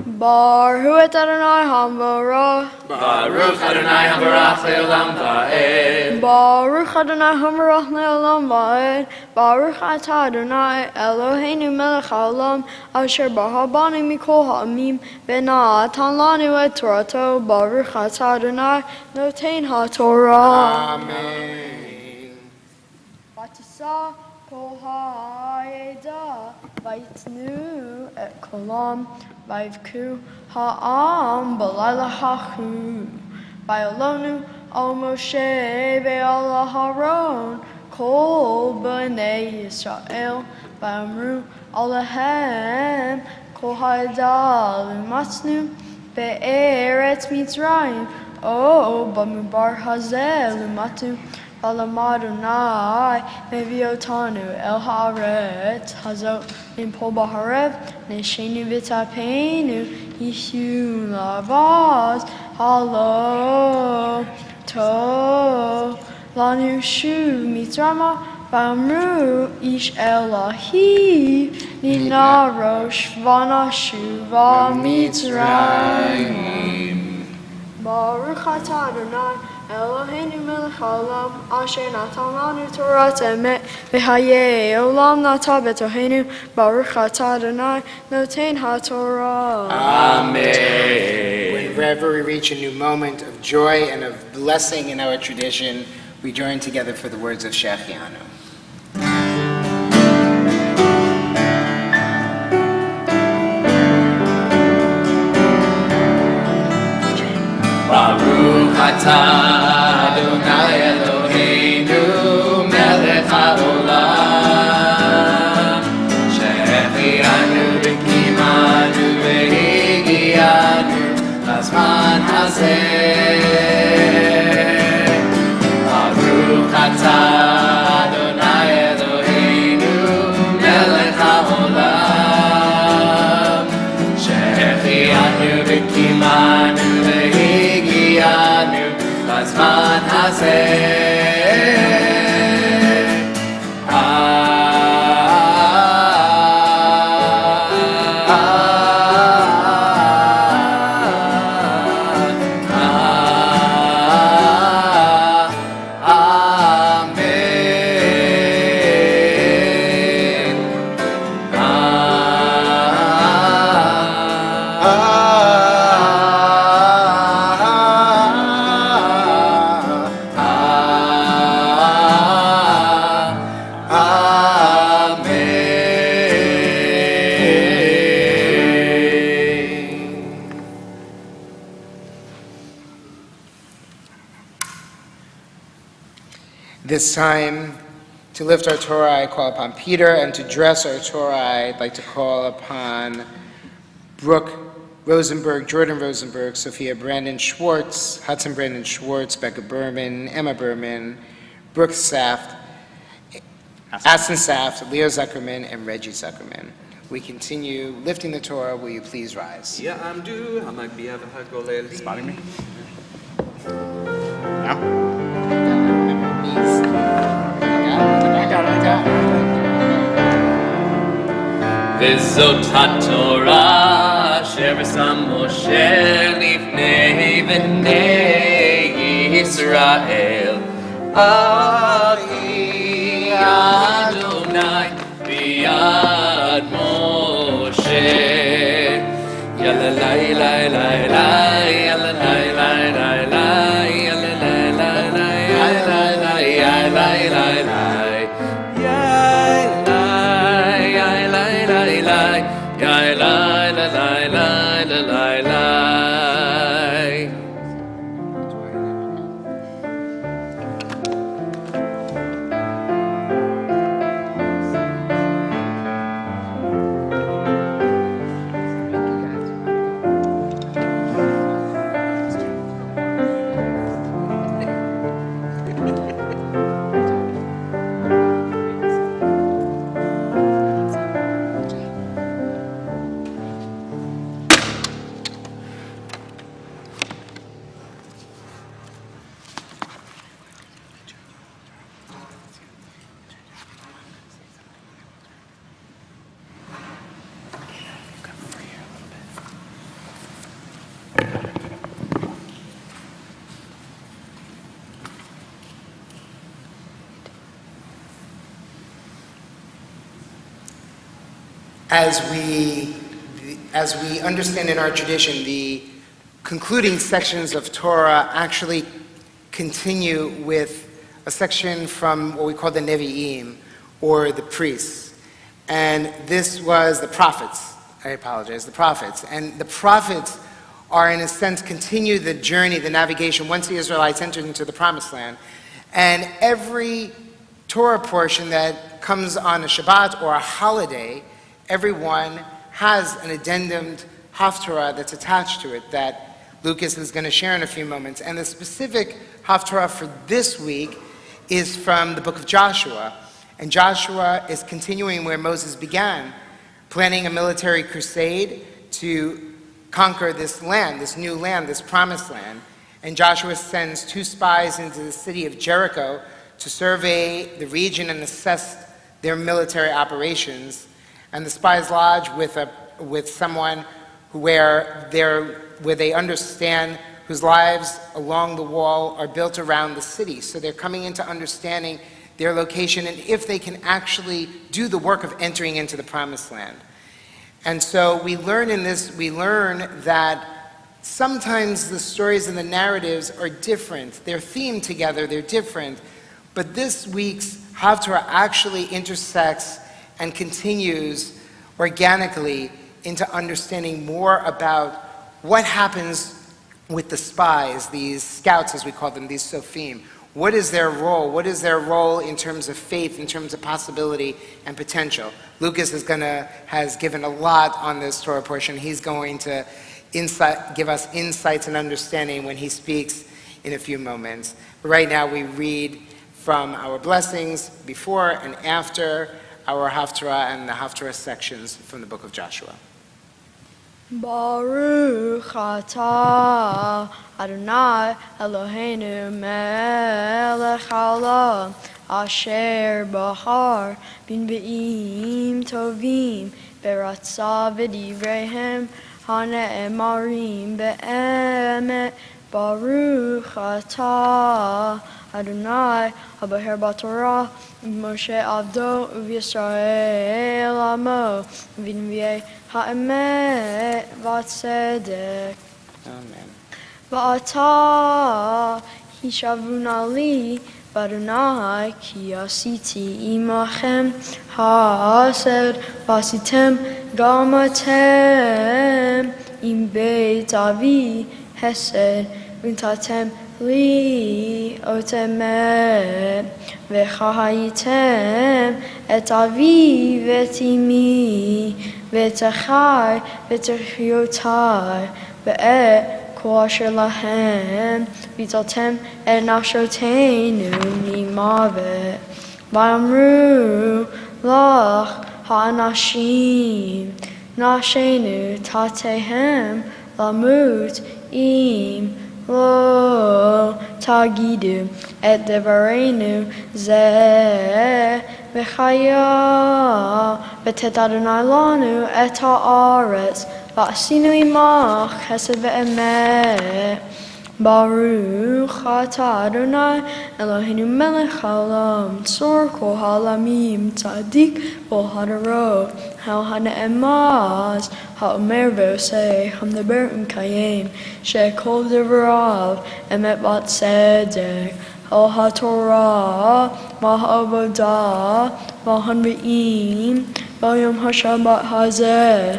Baruch et Adonai hamvarach. Baruch Adonai hamvarach le'olam va'ed. Baruch Adonai hamvarach le'olam va'ed. Baruch atah Adonai Eloheinu melech haolam asher bahar banu mikol ha'amim v'natan lanu et Torato. Baruch atah Adonai noten haTorah. Amen. Vatisa kol ha'eda vayitnu et kolam vayivku ha'am b'layla hachu vayolonu al Moshe ve'al Aharon kol b'nei Yisrael vayamru alehem kol ha'eda l'matznu be'eretz Mitzrayim o b'midbar hazeh l'matu Valamadonai meviotanu el haaretz hazot impol baharev neshenu v'tapenu yishu lavaz halo to lanu shu mitzrama v'amru ish elahi nina rosh v'nashu v'mitzrayim. Baruch atah Adonai Eloheinu melech haolam asher natan lanu Torah emet v'hayei olam nata betoheinu. Baruch atah Adonai noten haTorah. Amen. Whenever we reach a new moment of joy and of blessing in our tradition, we join together for the words of Shechianu. Baruch atah Adonai Eloheinu melech haolam shehechianu v'kimanu v'higianu lazman hazeh. Baruch atah Adonai Eloheinu melech haolam shehechianu v'kimanu Lazman hazeh. Amen. This time, to lift our Torah, I call upon Peter, and to dress our Torah, I'd like to call upon Brooke Rosenberg, Jordan Rosenberg, Sophia Brandon Schwartz, Hudson Brandon Schwartz, Becca Berman, Emma Berman, Brooke Saft, Aston Saft, Leo Zuckerman, and Reggie Zuckerman. We continue lifting the Torah. Will you please rise? Spotting me? No? I got it. וזאת התורה אשר שם משה לפני בני ישראל. כי אדוני ביד משה. יאללה לי לי לי לי יאללה לי לי לי לי יאללה לי לי לי יאללה לי לי לי As we understand in our tradition, the concluding sections of Torah actually continue with a section from what we call the Nevi'im, or the priests. And this was the prophets. I apologize, the prophets. And the prophets are, in a sense, continue the journey, the navigation, once the Israelites entered into the Promised Land. And every Torah portion that comes on a Shabbat or a holiday, everyone has an addendum Haftarah that's attached to it that Lucas is going to share in a few moments. And the specific Haftarah for this week is from the book of Joshua. And Joshua is continuing where Moses began, planning a military crusade to conquer this land, this new land, this promised land. And Joshua sends 2 spies into the city of Jericho to survey the region and assess their military operations. And the spies lodge with someone where they understand, whose lives along the wall are built around the city. So they're coming into understanding their location and if they can actually do the work of entering into the promised land. And so we learn that sometimes the stories and the narratives are different. They're themed together, they're different. But this week's Haftarah actually intersects and continues organically into understanding more about what happens with the spies, these scouts as we call them, these Sophim. What is their role? What is their role in terms of faith, in terms of possibility and potential? Lucas has given a lot on this Torah portion. He's going to give us insights and understanding when he speaks in a few moments. But right now we read from our blessings before and after our Haftarah and the Haftarah sections from the book of Joshua. Baruch atah Adonai Eloheinu melech haolam asher bahar b'nbi'im tovim beratzah v'divreihem hane'emarim be'emet. Baruch atah Adonai Habaher Batorah Moshe Avdo V'Yisrael Amo V'Nviei Ha'emet V'Tzedek. Amen. V'Ata Hishavuna li B'Adonai Ki Asiti Imachem Ha'ased V'Asitem Gamatem Im Beit Avi Hesed V'Ntatem לי אותמת וחייתם את אבי ואת אמי ואת אחי ואת אחיותי ואת כל אשר להם והצלתם את נפשותינו ממוות. ואמרו לך האנשים נפשנו תתהם למות אם לא תגידו את דברנו זה וחיה ותת אדוני לנו את הארץ ועשינו עמך חסד ואמת. ברוך אתה אדוני אלוהינו מלך העולם צור כל העולמים צדיק כל הדורות הנאמץ האומר ועושה המדבר ומקיים שכל דבריו אמת וצדק התורה והעבודה והנביאים ביום השבת הזה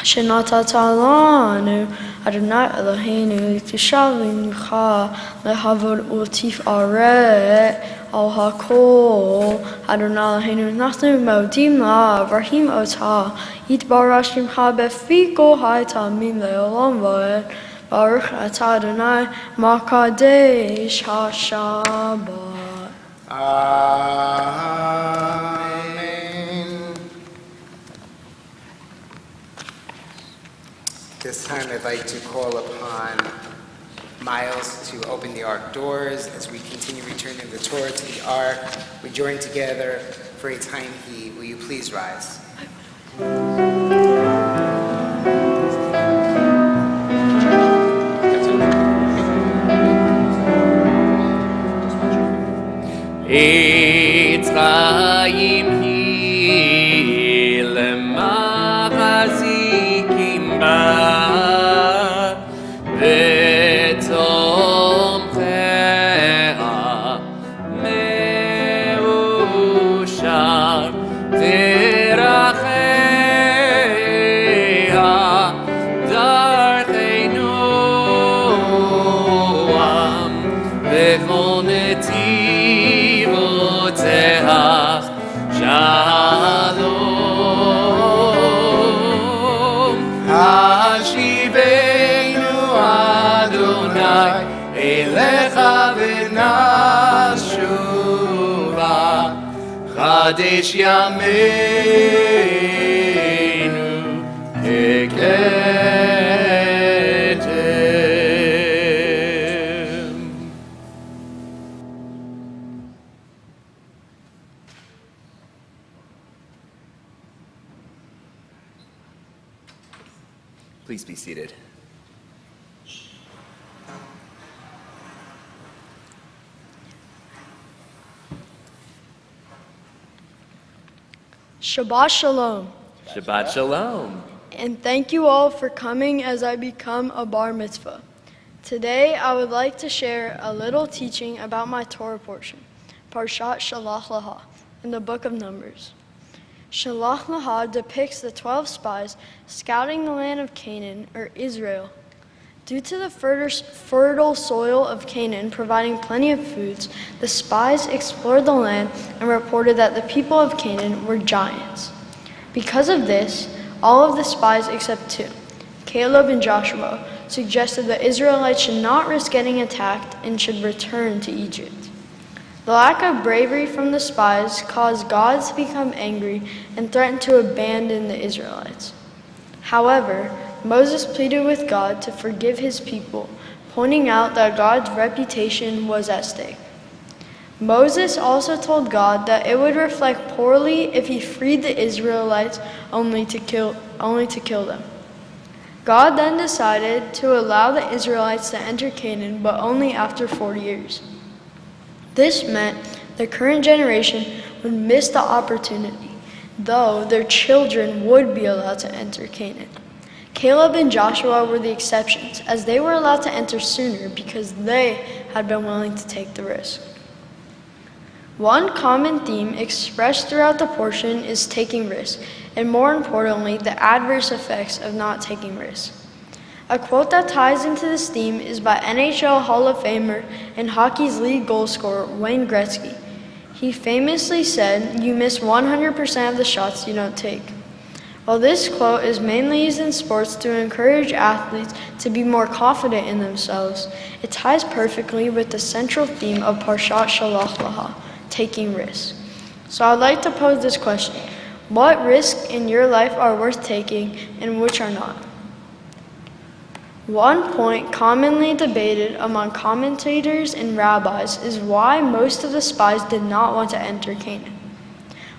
שנתת לנו אדוני אלוהינו לקדושה ולמנוחה לכבוד ולתפארת על הכל. אדוני אלוהינו אנחנו מודים לה מברכים אותה יתברך שמך בפי כל התמים לעולם ועד. ברוך אתה אדוני מקדש השבת. This time I'd like to call upon Miles to open the Ark doors as we continue returning the Torah to the Ark. We join together for a time heat. Will you please rise? Yitzchayim hi lemachazikim ba v'tomcheha meushar teracheha darchei noam v'chol netivotzeha shalom hashivenu Adonai elecha v'nashuva chadesh yameinu heketem. Please be seated. Shabbat Shalom. Shabbat Shalom. And thank you all for coming as I become a bar mitzvah. Today I would like to share a little teaching about my Torah portion, Parshat Shalach Leha, in the book of Numbers. Shalach Leha depicts the 12 spies scouting the land of Canaan, or Israel. Due to the fertile soil of Canaan providing plenty of foods, the spies explored the land and reported that the people of Canaan were giants. Because of this, all of the spies except two, Caleb and Joshua, suggested the Israelites should not risk getting attacked and should return to Egypt. The lack of bravery from the spies caused God to become angry and threatened to abandon the Israelites. However, Moses pleaded with God to forgive his people, pointing out that God's reputation was at stake. Moses also told God that it would reflect poorly if he freed the Israelites only to kill them. God then decided to allow the Israelites to enter Canaan, but only after 40 years. This meant the current generation would miss the opportunity, though their children would be allowed to enter Canaan. Caleb and Joshua were the exceptions, as they were allowed to enter sooner because they had been willing to take the risk. One common theme expressed throughout the portion is taking risks, and more importantly, the adverse effects of not taking risks. A quote that ties into this theme is by NHL Hall of Famer and hockey's lead goal scorer, Wayne Gretzky. He famously said, "You miss 100% of the shots you don't take." While this quote is mainly used in sports to encourage athletes to be more confident in themselves, it ties perfectly with the central theme of Parshat Shalach Lecha, taking risks. So I'd like to pose this question. What risks in your life are worth taking and which are not? One point commonly debated among commentators and rabbis is why most of the spies did not want to enter Canaan.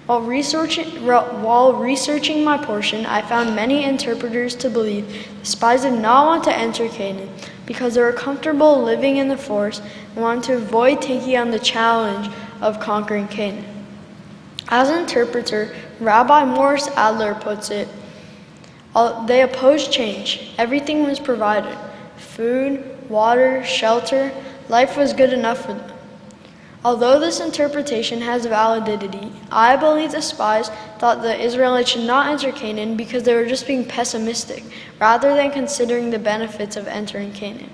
While researching my portion, I found many interpreters to believe the spies did not want to enter Canaan because they were comfortable living in the forest and wanted to avoid taking on the challenge of conquering Canaan. As an interpreter, Rabbi Morris Adler puts it, they opposed change. Everything was provided. Food, water, shelter, life was good enough for them. Although this interpretation has validity, I believe the spies thought the Israelites should not enter Canaan because they were just being pessimistic, rather than considering the benefits of entering Canaan.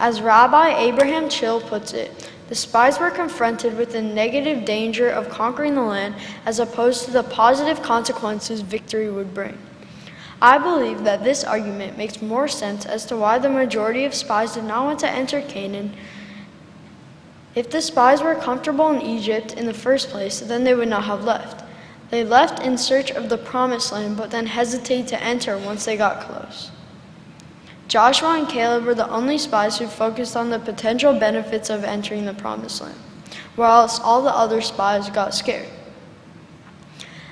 As Rabbi Abraham Chill puts it, the spies were confronted with the negative danger of conquering the land as opposed to the positive consequences victory would bring. I believe that this argument makes more sense as to why the majority of spies did not want to enter Canaan. If the spies were comfortable in Egypt in the first place, then they would not have left. They left in search of the promised land, but then hesitated to enter once they got close. Joshua and Caleb were the only spies who focused on the potential benefits of entering the promised land, whilst all the other spies got scared.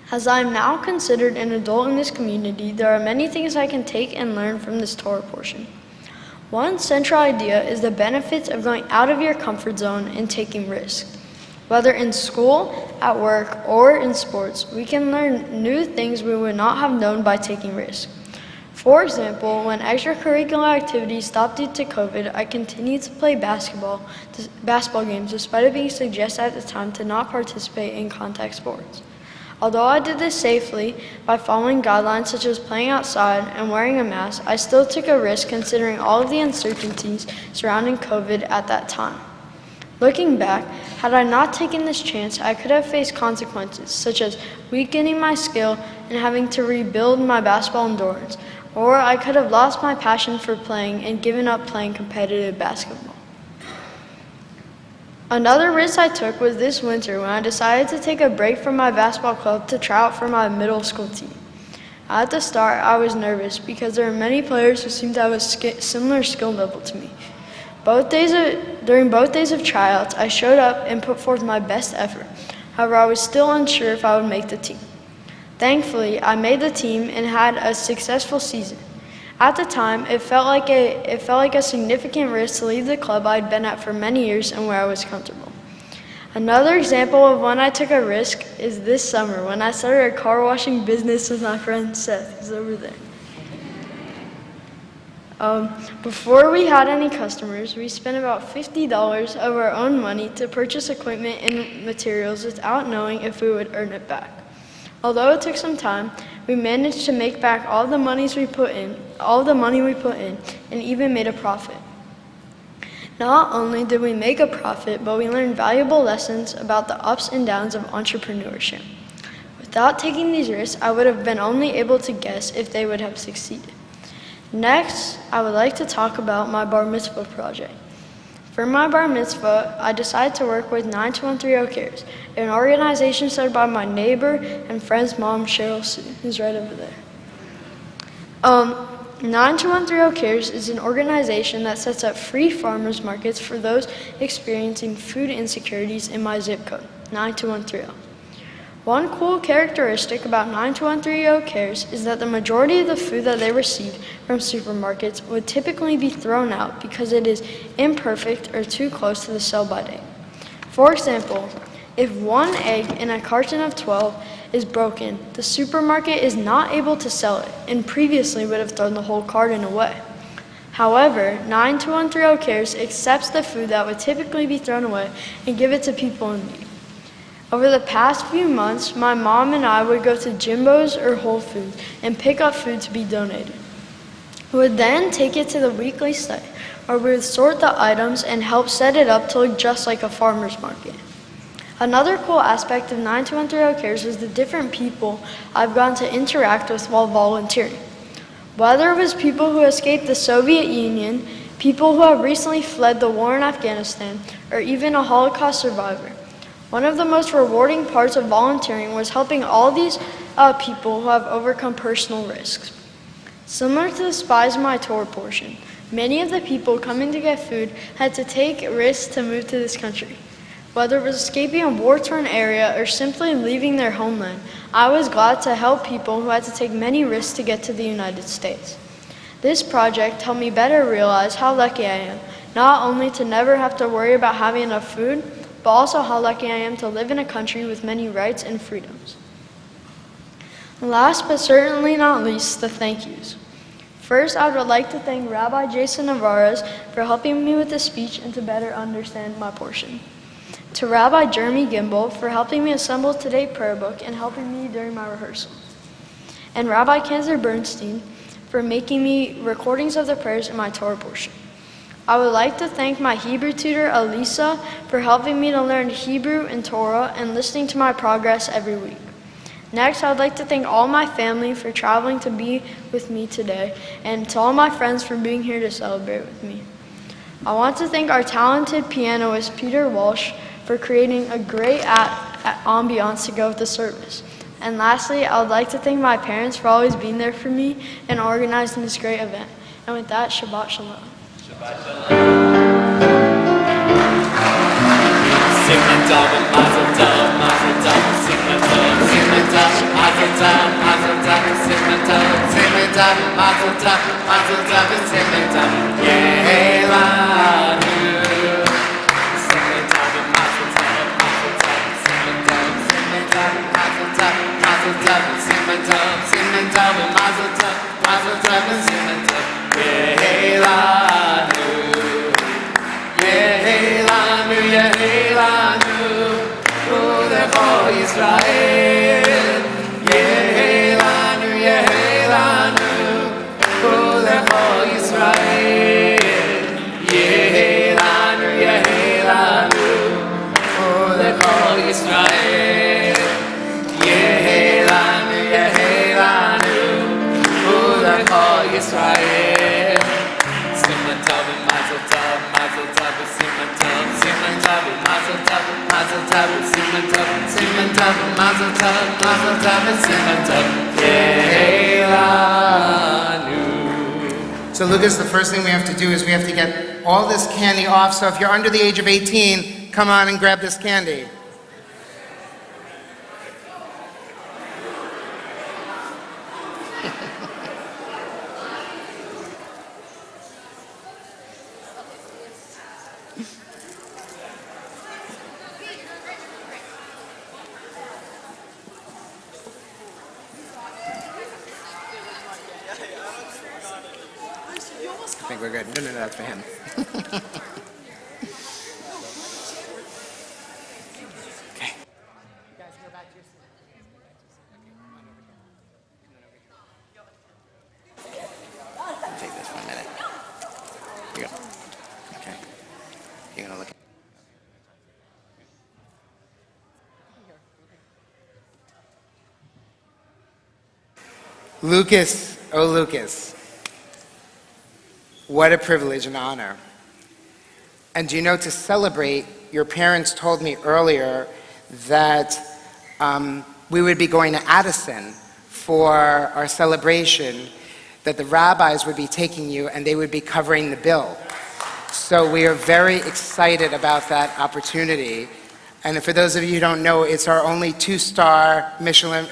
As I am now considered an adult in this community, there are many things I can take and learn from this Torah portion. One central idea is the benefits of going out of your comfort zone and taking risks. Whether in school, at work, or in sports, we can learn new things we would not have known by taking risks. For example, when extracurricular activities stopped due to COVID, I continued to play basketball games despite it being suggested at the time to not participate in contact sports. Although I did this safely by following guidelines such as playing outside and wearing a mask, I still took a risk considering all of the uncertainties surrounding COVID at that time. Looking back, had I not taken this chance, I could have faced consequences such as weakening my skill and having to rebuild my basketball endurance, or I could have lost my passion for playing and given up playing competitive basketball. Another risk I took was this winter when I decided to take a break from my basketball club to try out for my middle school team. At the start, I was nervous because there were many players who seemed to have a similar skill level to me. During both days of tryouts, I showed up and put forth my best effort. However, I was still unsure if I would make the team. Thankfully, I made the team and had a successful season. At the time, it felt like a significant risk to leave the club I'd been at for many years and where I was comfortable. Another example of when I took a risk is this summer when I started a car washing business with my friend Seth, who's over there. Before we had any customers, we spent about $50 of our own money to purchase equipment and materials without knowing if we would earn it back. Although it took some time, we managed to make back all the money we put in, and even made a profit. Not only did we make a profit, but we learned valuable lessons about the ups and downs of entrepreneurship. Without taking these risks, I would have been only able to guess if they would have succeeded. Next, I would like to talk about my bar mitzvah project. For my bar mitzvah, I decided to work with 9213 Cares, an organization started by my neighbor and friend's mom, Cheryl Sue, who's right over there. 9213 Cares is an organization that sets up free farmers markets for those experiencing food insecurities in my zip code, 92130. One cool characteristic about 9213 Cares is that the majority of the food that they receive from supermarkets would typically be thrown out because it is imperfect or too close to the sell-by date. For example, if one egg in a carton of 12 is broken, the supermarket is not able to sell it and previously would have thrown the whole carton away. However, 9213 Cares accepts the food that would typically be thrown away and give it to people in need. Over the past few months, my mom and I would go to Jimbo's or Whole Foods and pick up food to be donated. We would then take it to the weekly site, where we would sort the items and help set it up to look just like a farmer's market. Another cool aspect of 92130 Cares is the different people I've gotten to interact with while volunteering. Whether it was people who escaped the Soviet Union, people who have recently fled the war in Afghanistan, or even a Holocaust survivor. One of the most rewarding parts of volunteering was helping all these people who have overcome personal risks. Similar to the Spies in my tour portion, many of the people coming to get food had to take risks to move to this country. Whether it was escaping a war-torn area or simply leaving their homeland, I was glad to help people who had to take many risks to get to the United States. This project helped me better realize how lucky I am, not only to never have to worry about having enough food, but also how lucky I am to live in a country with many rights and freedoms. Last but certainly not least, the thank yous. First, I would like to thank Rabbi Jason Navarez for helping me with the speech and to better understand my portion. To Rabbi Jeremy Gimbel for helping me assemble today's prayer book and helping me during my rehearsal. And Rabbi Kenzer Bernstein for making me recordings of the prayers in my Torah portion. I would like to thank my Hebrew tutor, Elisa, for helping me to learn Hebrew and Torah and listening to my progress every week. Next, I would like to thank all my family for traveling to be with me today, and to all my friends for being here to celebrate with me. I want to thank our talented pianist, Peter Walsh, for creating a great ambiance to go with the service. And lastly, I would like to thank my parents for always being there for me and organizing this great event. And with that, Shabbat Shalom. Shabbat Shalom. Simon Tov, Mazel Tov, Mazel Tov, Simon Tov, Simon Tov, Mazel Tov, Mazel Tov, Simon Tov, Simon Tov, Mazel Tov, Mazel Tov, Simon Tov, Yehelanu. Simon Tov, Mazel Tov, Mazel Tov, Simon Tov, Simon Tov, Mazel Tov, Mazel Tov, Simon Tov, Simon Tov, Mazel Tov, Mazel Tov, Simon Tov, Yehelanu. Yehelanu, Yehelanu, Ulecho Yisrael. Yehelanu, Yehelanu, Ulecho Yisrael. Yehelanu, Yehelanu, Ulecho Yisrael. Yehelanu, Yehelanu, Ulecho Yisrael. Simon Tov, Mazel Tov, Mazel Tov, Simon Tov, Simon Tov, Mazel Tov, Mazel Tov, Simon Tov, Simon Tov, Mazel Tov, Mazel Tov, Simon Tov, Yehelanu. So Lucas, the first thing we have to do is we have to get all this candy off. So if you're under the age of 18, come on and grab this candy. I think we're good. No, that's for him. Okay. Take this for a minute. Here you go. Okay. You're gonna look. Lucas, oh Lucas. What a privilege and honor. And you know, to celebrate, your parents told me earlier that we would be going to Addison for our celebration, that the rabbis would be taking you and they would be covering the bill. So we are very excited about that opportunity. And for those of you who don't know, it's our only three-star Michelin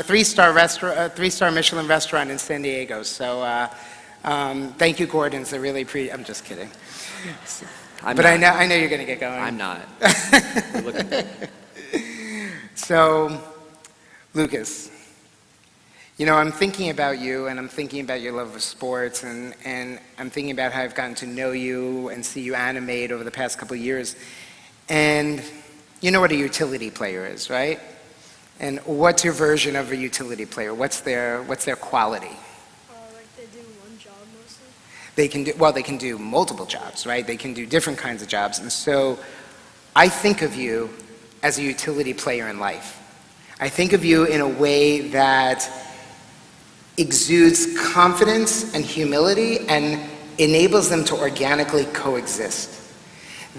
restaurant in San Diego. So thank you, Gordons. I really I'm just kidding. I know you're going to get going. I'm not. So, Lucas, you know, I'm thinking about you, and I'm thinking about your love of sports, and I'm thinking about how I've gotten to know you and see you animate over the past couple of years. And you know what a utility player is, right? And what's your version of a utility player? What's their quality? Like they they do one job mostly? They can do multiple jobs, right? They can do different kinds of jobs. And so I think of you as a utility player in life. I think of you in a way that exudes confidence and humility and enables them to organically coexist.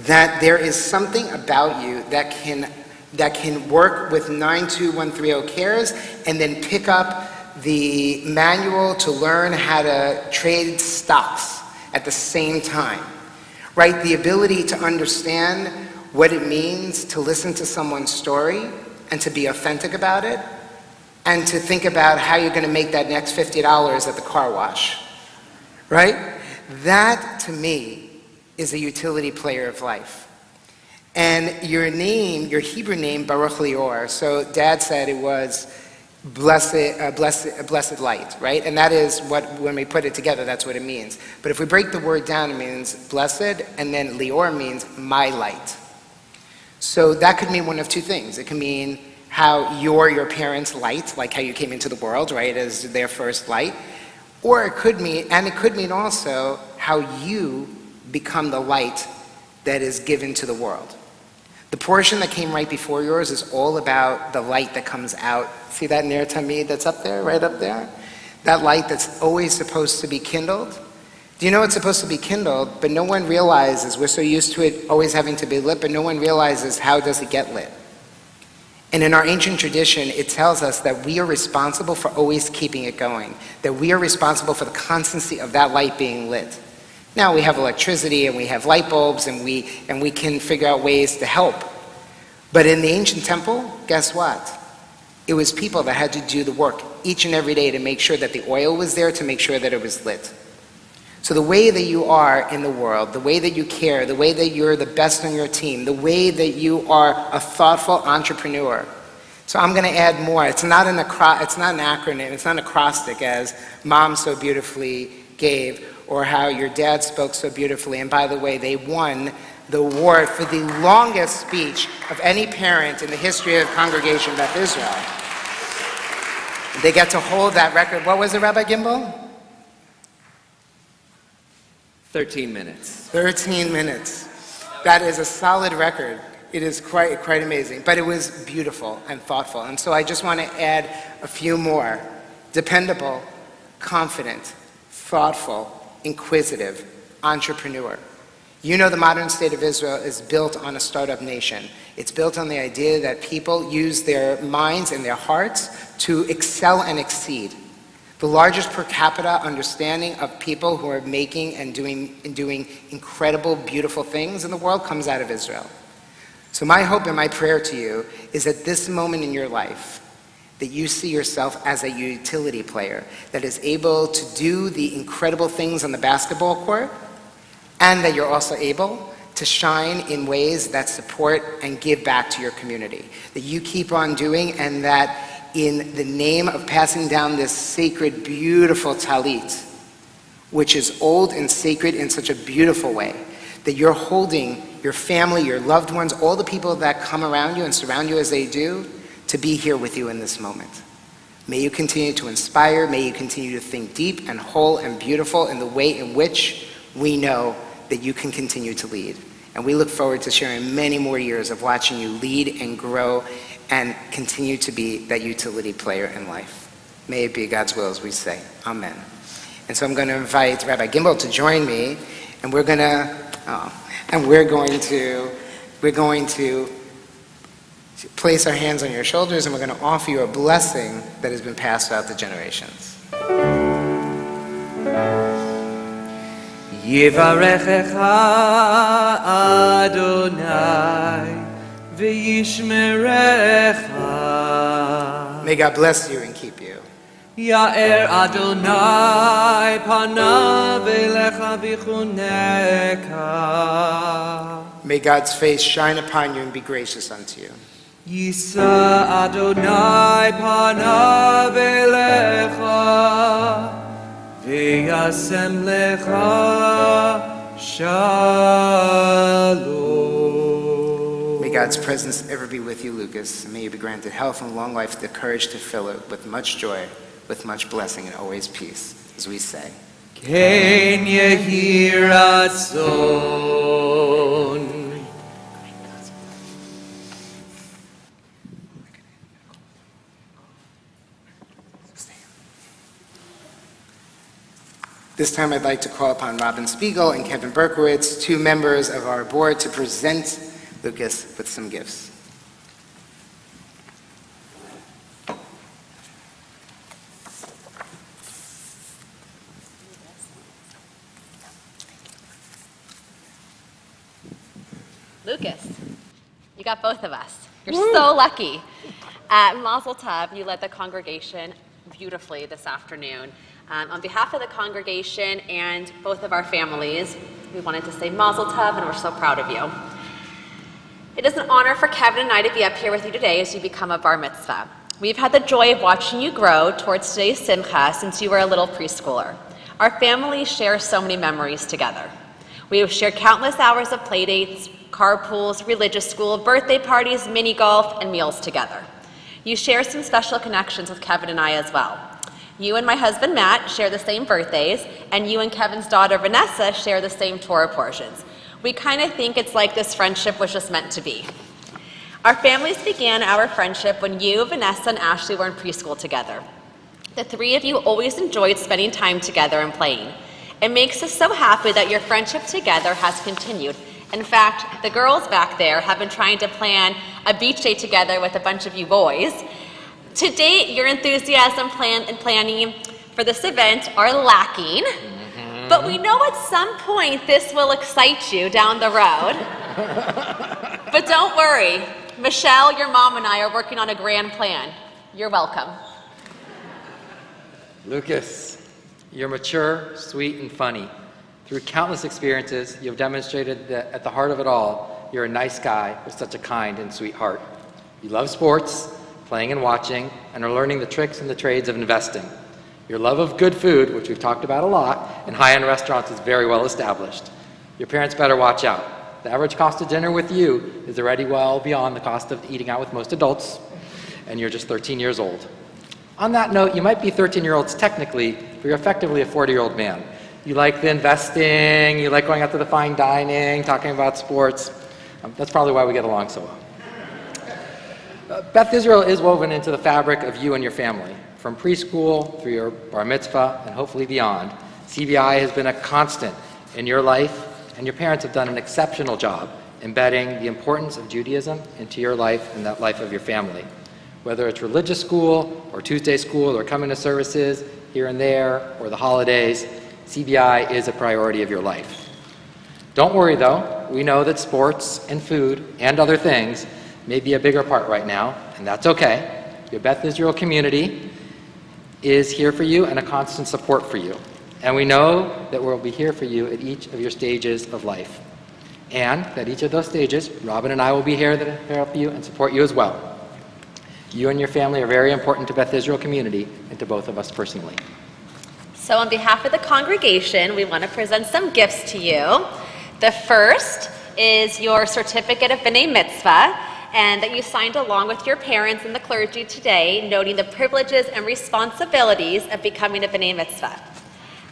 That there is something about you that can work with 92130 cares and then pick up the manual to learn how to trade stocks at the same time, right? The ability to understand what it means to listen to someone's story and to be authentic about it, and to think about how you're going to make that next $50 at the car wash, right? That, to me, is a utility player of life. And your name, your Hebrew name, Baruch Lior, so Dad said it was blessed light, right? And that is what, when we put it together, that's what it means. But if we break the word down, it means blessed, and then Lior means my light. So that could mean one of two things. It can mean how you're your parents' light, like how you came into the world, right, as their first light. Or it could mean also how you become the light that is given to the world. The portion that came right before yours is all about the light that comes out. See that Ner Tamid that's up there, right up there? That light that's always supposed to be kindled. Do you know it's supposed to be kindled, but no one realizes, we're so used to it always having to be lit, but no one realizes how does it get lit. And in our ancient tradition, it tells us that we are responsible for always keeping it going, that we are responsible for the constancy of that light being lit. Now we have electricity and we have light bulbs and we can figure out ways to help. But in the ancient temple, guess what? It was people that had to do the work each and every day to make sure that the oil was there, to make sure that it was lit. So the way that you are in the world, the way that you care, the way that you're the best on your team, the way that you are a thoughtful entrepreneur. So I'm going to add more. It's not an acronym, it's not an acrostic as Mom so beautifully gave, or how your dad spoke so beautifully. And by the way, they won the award for the longest speech of any parent in the history of Congregation Beth Israel. They get to hold that record. What was it, Rabbi Gimbel? 13 minutes. 13 minutes. That is a solid record. It is quite amazing. But it was beautiful and thoughtful. And so I just want to add a few more. Dependable, confident, thoughtful, inquisitive, entrepreneur. You know the modern state of Israel is built on a startup nation. It's built on the idea that people use their minds and their hearts to excel and exceed. The largest per capita understanding of people who are making and doing incredible, beautiful things in the world comes out of Israel. So my hope and my prayer to you is at this moment in your life that you see yourself as a utility player that is able to do the incredible things on the basketball court, and that you're also able to shine in ways that support and give back to your community. That you keep on doing, and that in the name of passing down this sacred, beautiful talit, which is old and sacred in such a beautiful way, that you're holding your family, your loved ones, all the people that come around you and surround you as they do, to be here with you in this moment. May you continue to inspire, may you continue to think deep and whole and beautiful in the way in which we know that you can continue to lead. And we look forward to sharing many more years of watching you lead and grow and continue to be that utility player in life. May it be God's will, as we say. Amen. And so I'm going to invite Rabbi Gimbel to join me, and we're going to place our hands on your shoulders, and we're going to offer you a blessing that has been passed out to generations. Yivarechecha Adonai v'yishmerecha. May God bless you and keep you. Ya'er Adonai panav elecha v'chuneka. May God's face shine upon you and be gracious unto you. Yisa Adonai panav elecha v'yasem lecha shalom. May God's presence ever be with you, Lucas, and may you be granted health and long life, the courage to fill it with much joy, with much blessing, and always peace. as we say. Ken yehi ratzon. This time I'd like to call upon Robin Spiegel and Kevin Berkowitz, two members of our board, to present Lucas with some gifts. Lucas, you got both of us. You're so lucky. At Mazel Tov, you led the congregation beautifully this afternoon. On behalf of the congregation and both of our families, we wanted to say Mazel Tov, and we're so proud of you. It is an honor for Kevin and I to be up here with you today as you become a bar mitzvah. We've had the joy of watching you grow towards today's simcha since you were a little preschooler. Our family shares so many memories together. We have shared countless hours of play dates, carpools, religious school, birthday parties, mini golf, and meals together. You share some special connections with Kevin and I as well. You and my husband Matt share the same birthdays, and you and Kevin's daughter Vanessa share the same Torah portions. We kind of think it's like this friendship was just meant to be. Our families began our friendship when you, Vanessa, and Ashley were in preschool together. The three of you always enjoyed spending time together and playing. It makes us so happy that your friendship together has continued. In fact, the girls back there have been trying to plan a beach day together with a bunch of you boys. To date, your enthusiasm and planning for this event are lacking, but we know at some point this will excite you down the road. But don't worry, Michelle, your mom, and I are working on a grand plan. You're welcome. Lucas, you're mature, sweet, and funny. Through countless experiences, you have demonstrated that at the heart of it all, you're a nice guy with such a kind and sweet heart. You love sports, playing and watching, and are learning the tricks and the trades of investing. Your love of good food, which we've talked about a lot, and high-end restaurants is very well established. Your parents better watch out. The average cost of dinner with you is already well beyond the cost of eating out with most adults, and you're just 13 years old. On that note, you might be 13-year-olds technically, but you're effectively a 40-year-old man. You like the investing, you like going out to the fine dining, talking about sports. That's probably why we get along so well. Beth Israel is woven into the fabric of you and your family. From preschool through your bar mitzvah and hopefully beyond, CBI has been a constant in your life, and your parents have done an exceptional job embedding the importance of Judaism into your life and that life of your family. Whether it's religious school or Tuesday school or coming to services here and there or the holidays, CBI is a priority of your life. Don't worry though, we know that sports and food and other things may be a bigger part right now, and that's okay. Your Beth Israel community is here for you and a constant support for you. And we know that we'll be here for you at each of your stages of life. And at each of those stages, Robin and I will be here to help you and support you as well. You and your family are very important to Beth Israel community and to both of us personally. So on behalf of the congregation, we want to present some gifts to you. The first is your certificate of B'nai Mitzvah, and that you signed along with your parents and the clergy today, noting the privileges and responsibilities of becoming a B'nai Mitzvah.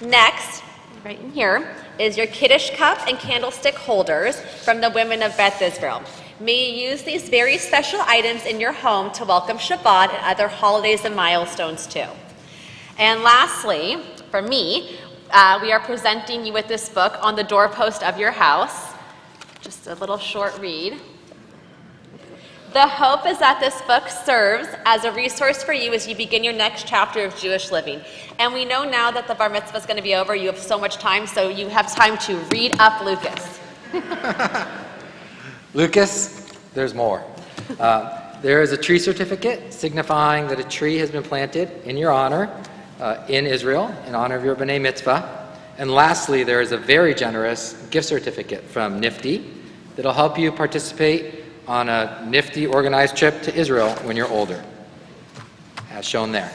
Next, right in here, is your Kiddush cup and candlestick holders from the women of Beth Israel. May you use these very special items in your home to welcome Shabbat and other holidays and milestones too. And lastly, for me, we are presenting you with this book, On the Doorpost of Your House. Just a little short read. The hope is that this book serves as a resource for you as you begin your next chapter of Jewish living. And we know now that the bar mitzvah is going to be over, you have so much time, so you have time to read up Lucas. Lucas, there's more. There is a tree certificate signifying that a tree has been planted in your honor in Israel, in honor of your B'nai Mitzvah. And lastly, there is a very generous gift certificate from Nifty that'll help you participate on a nifty organized trip to Israel when you're older, as shown there.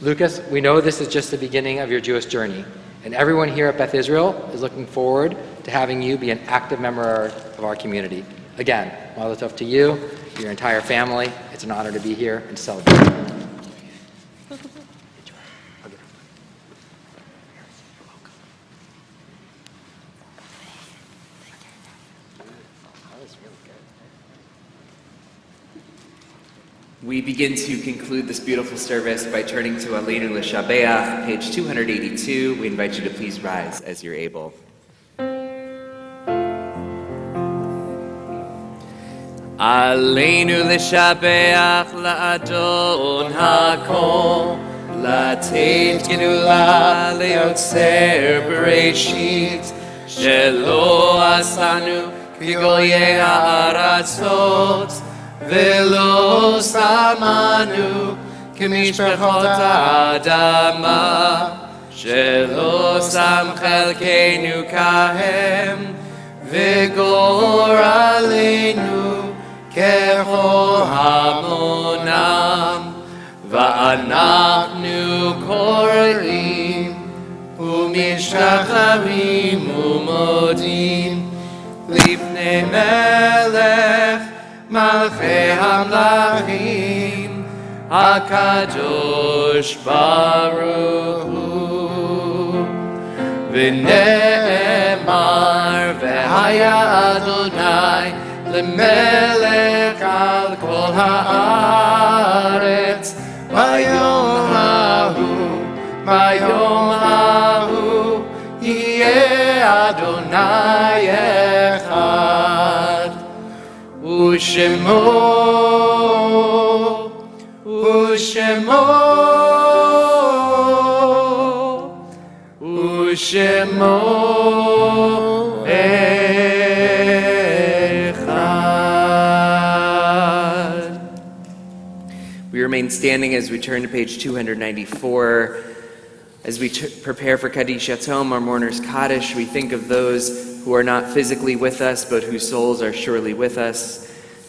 Lucas, we know this is just the beginning of your Jewish journey, and everyone here at Beth Israel is looking forward to having you be an active member of our community. Again, Mazel Tov to you, your entire family. It's an honor to be here and celebrate. We begin to conclude this beautiful service by turning to Aleinu L'Shabeach, page 282. We invite you to please rise as you're able. Aleinu L'Shabeach La'adon HaKol Latet Gedula Leotzer Bereshit Shelo Asanu Kigoye Ha'aratzot Velo Samanu K'mishpachot Ha'adama Shelo Sam Chelkeinu Kahem V'gor Aleinu Kechol Hamonam Va'anachnu Korim U'mishacharim U'modim Lifnei Melech Malchei Hamlachim HaKadosh Baruch Hu V'ne'emar V'haya Adonai L'melech al kol haaretz Bayom hahu Yeh Adonai echad U'shemo echad. We remain standing as we turn to page 294. As we prepare for Kaddish Yatom, our mourner's Kaddish, we think of those who are not physically with us, but whose souls are surely with us.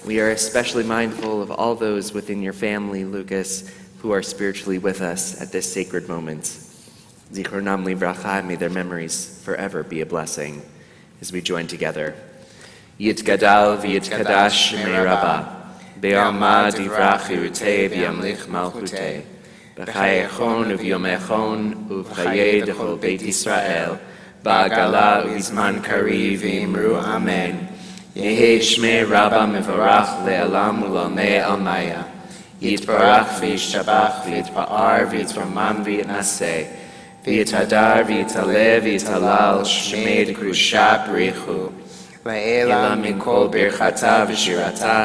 We are especially mindful of all those within your family, Lucas, who are spiritually with us at this sacred moment. Zichronam livracha, may their memories forever be a blessing. As we join together. Yitgadal v'yitkadash shemei Rabbah, be'alma divrach yirutei v'yamlich malchutei, b'chayechon u'v'yomechon u'v'chayei dechol Beit Israel, ba'agala u'v'zman kariv v'imru amen. Yehi shmei Rabbah mevorach le'alam u'l'olmei almaya, yitbarach v'yishtabach v'yitpa'ar v'yitromam v'yitnaseh, v'yitadar v'yitaleh v'yitalal shmei d'krusha b'richu, La'ela mikol birchata v'shirata,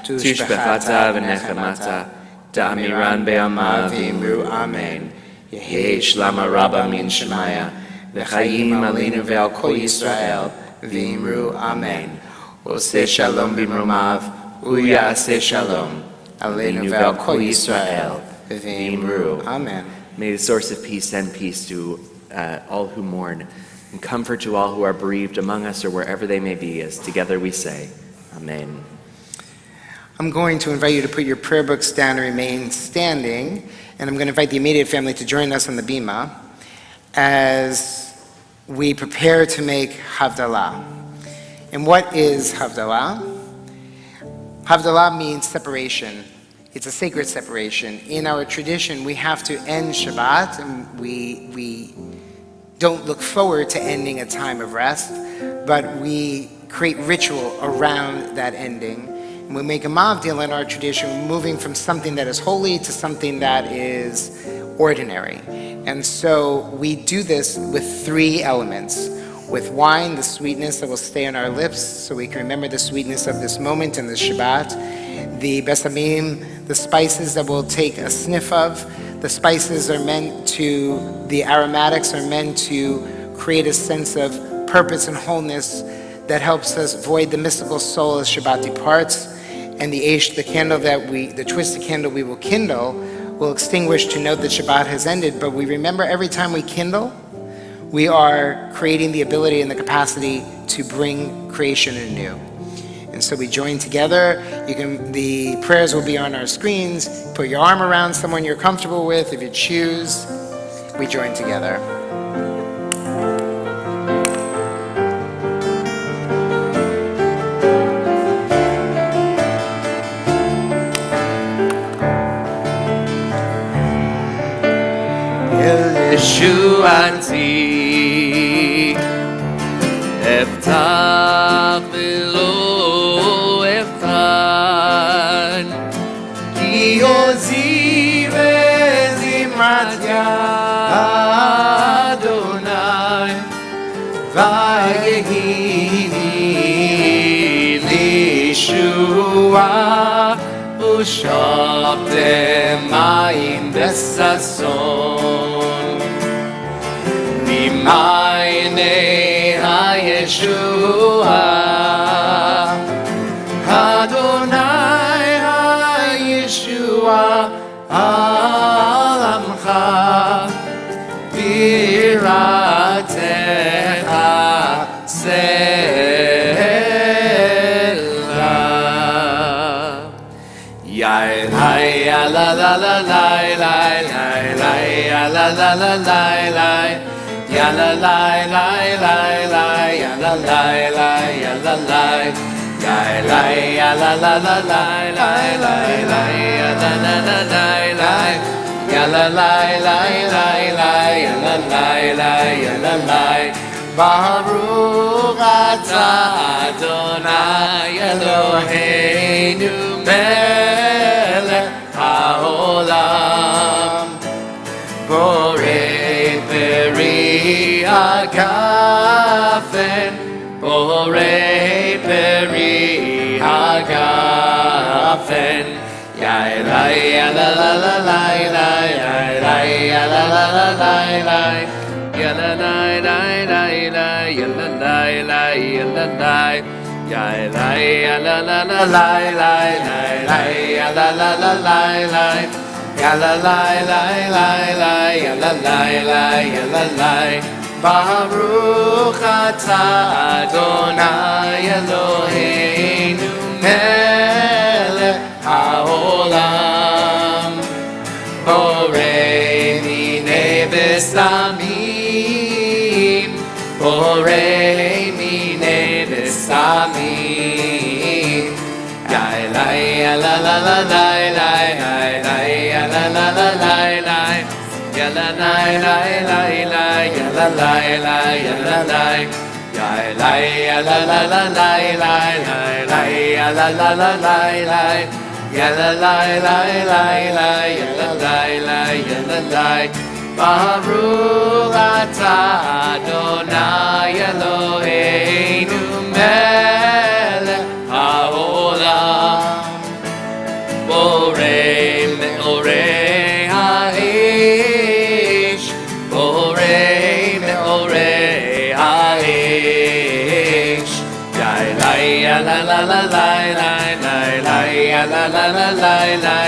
tushbechata v'nechemata, da'amiran be'alma v'imru amen. Yehi shlama Rabbah min shemaya, v'chayim aleinu ve'al kol Yisrael, v'imru amen. Oseh shalom b'mromav, u'ya'aseh shalom, aleinu ve'al kol Yisrael, v'imru amen. May the source of peace send peace to all who mourn, and comfort to all who are bereaved among us or wherever they may be, as together we say, Amen. I'm going to invite you to put your prayer books down and remain standing, and I'm going to invite the immediate family to join us on the bima as we prepare to make Havdalah. And what is Havdalah? Havdalah means separation. It's a sacred separation. In our tradition, we have to end Shabbat, and we don't look forward to ending a time of rest, but we create ritual around that ending. And we make a mavdil in our tradition, moving from something that is holy to something that is ordinary. And so we do this with three elements. With wine, the sweetness that will stay on our lips, so we can remember the sweetness of this moment in the Shabbat. The besamim, the spices that we'll take a sniff of. The spices are meant to, the aromatics are meant to create a sense of purpose and wholeness that helps us void the mystical soul as Shabbat departs. And the eish, the candle the twisted candle we will kindle, will extinguish to note that Shabbat has ended. But we remember every time we kindle, we are creating the ability and the capacity to bring creation anew. And so we join together. The prayers will be on our screens. Put your arm around someone you're comfortable with. If you choose, we join together. Yeshuati, eftach v'lo ויהי לישועה ושאבתם מים בששון ממעייני הישועה אדוני הישועה על עמך בירתך סלע. יאי לי לה לה לה לי לי לי לה לה לה לי לי ya la la la la la ya la la la ya la la ya la ya la la la la la la la ya la la la la la ya la la la la la ya la la la ya la la Baruch atah Adonai Eloheinu melech haolam borei peri hagafen borei peri hagafen ya la ya la la la la la ya la ya la la la la la ya la la la la la ya la la la ya la la ya la ya la la la la la la ya la la la la la ya la la la la la ya la la la ya la la Baruch atah Adonai Eloheinu melech haolam borei minei besamim borei minei besamim ya la ya la la la la la ya la la la la la ya la la la la la ya la la la ya la la ya la ya la la la la la la ya la la la la la ya la la la la la ya la la la ya la la Baruch atah Adonai Eloheinu melech haolam borei me'orei ha'esh borei me'orei ha'esh ya la ya la la la la la la ya la la la la la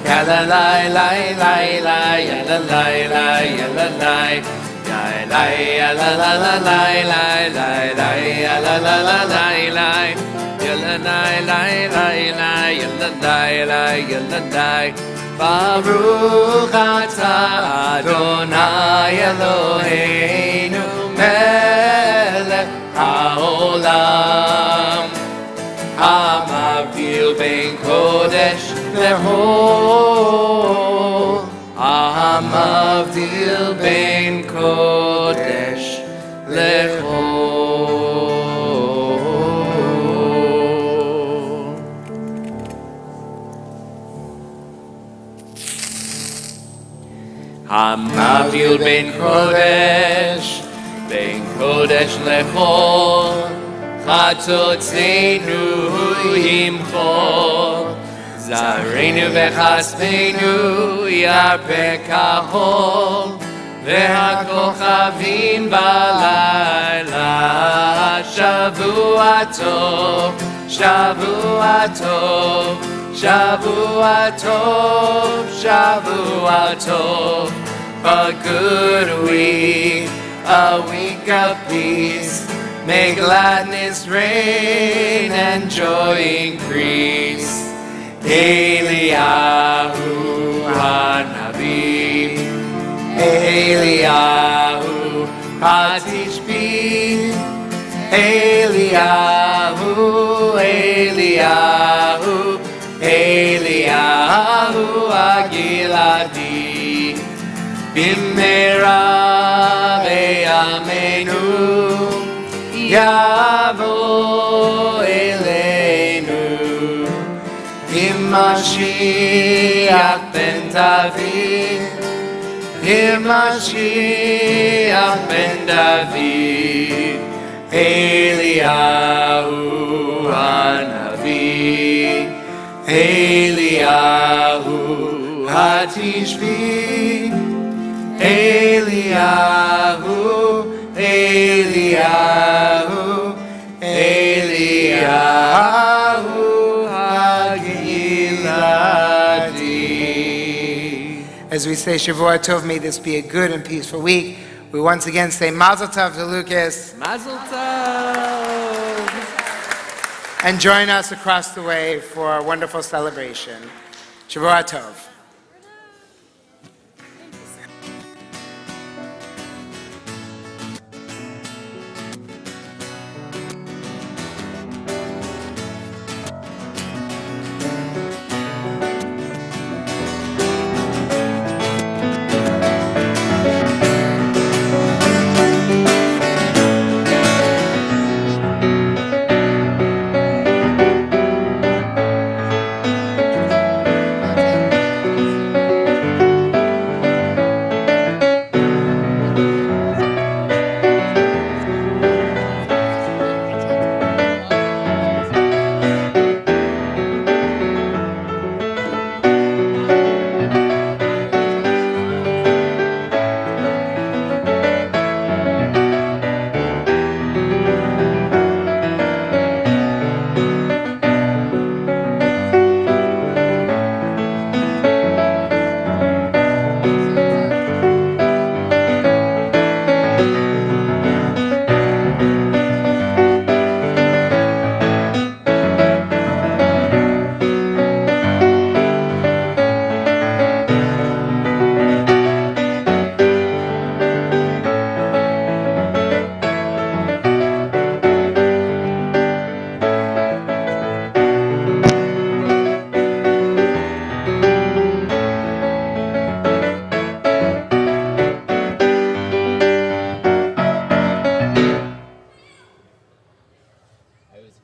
ya la la la la la ya la la la ya la la ya la ya la la la la la la ya la la la la la ya la la la la la ya la la la ya la la Baruch atah Adonai Eloheinu melech haolam המבדיל בין קודש לחול המבדיל בין קודש לחול המבדיל בין קודש לחול חטאותינו ימחול, זרענו וכספנו ירפה כחול, והכוכבים בלילה. שבוע טוב, שבוע טוב, שבוע טוב, שבוע טוב. A good week, a week of peace. May gladness reign and joy increase. Eliyahu Hanavi, Eliyahu Hatishbi, Eliyahu, Eliyahu, Eliyahu Agiladi, Bimera Beyamenu. Yavo Elenu Im Mashiach ben David Mashiach ben David, Eliyahu Hanavi, Eliyahu Hatishbi, Eliyahu, Eliyahu, Eliyahu Hagiladi. As we say Shavua Tov, may this be a good and peaceful week. We once again say Mazel Tov to Lucas. Mazel tov! And join us across the way for a wonderful celebration. Shavua Tov.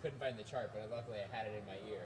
Couldn't find the chart, but luckily I had it in my ear.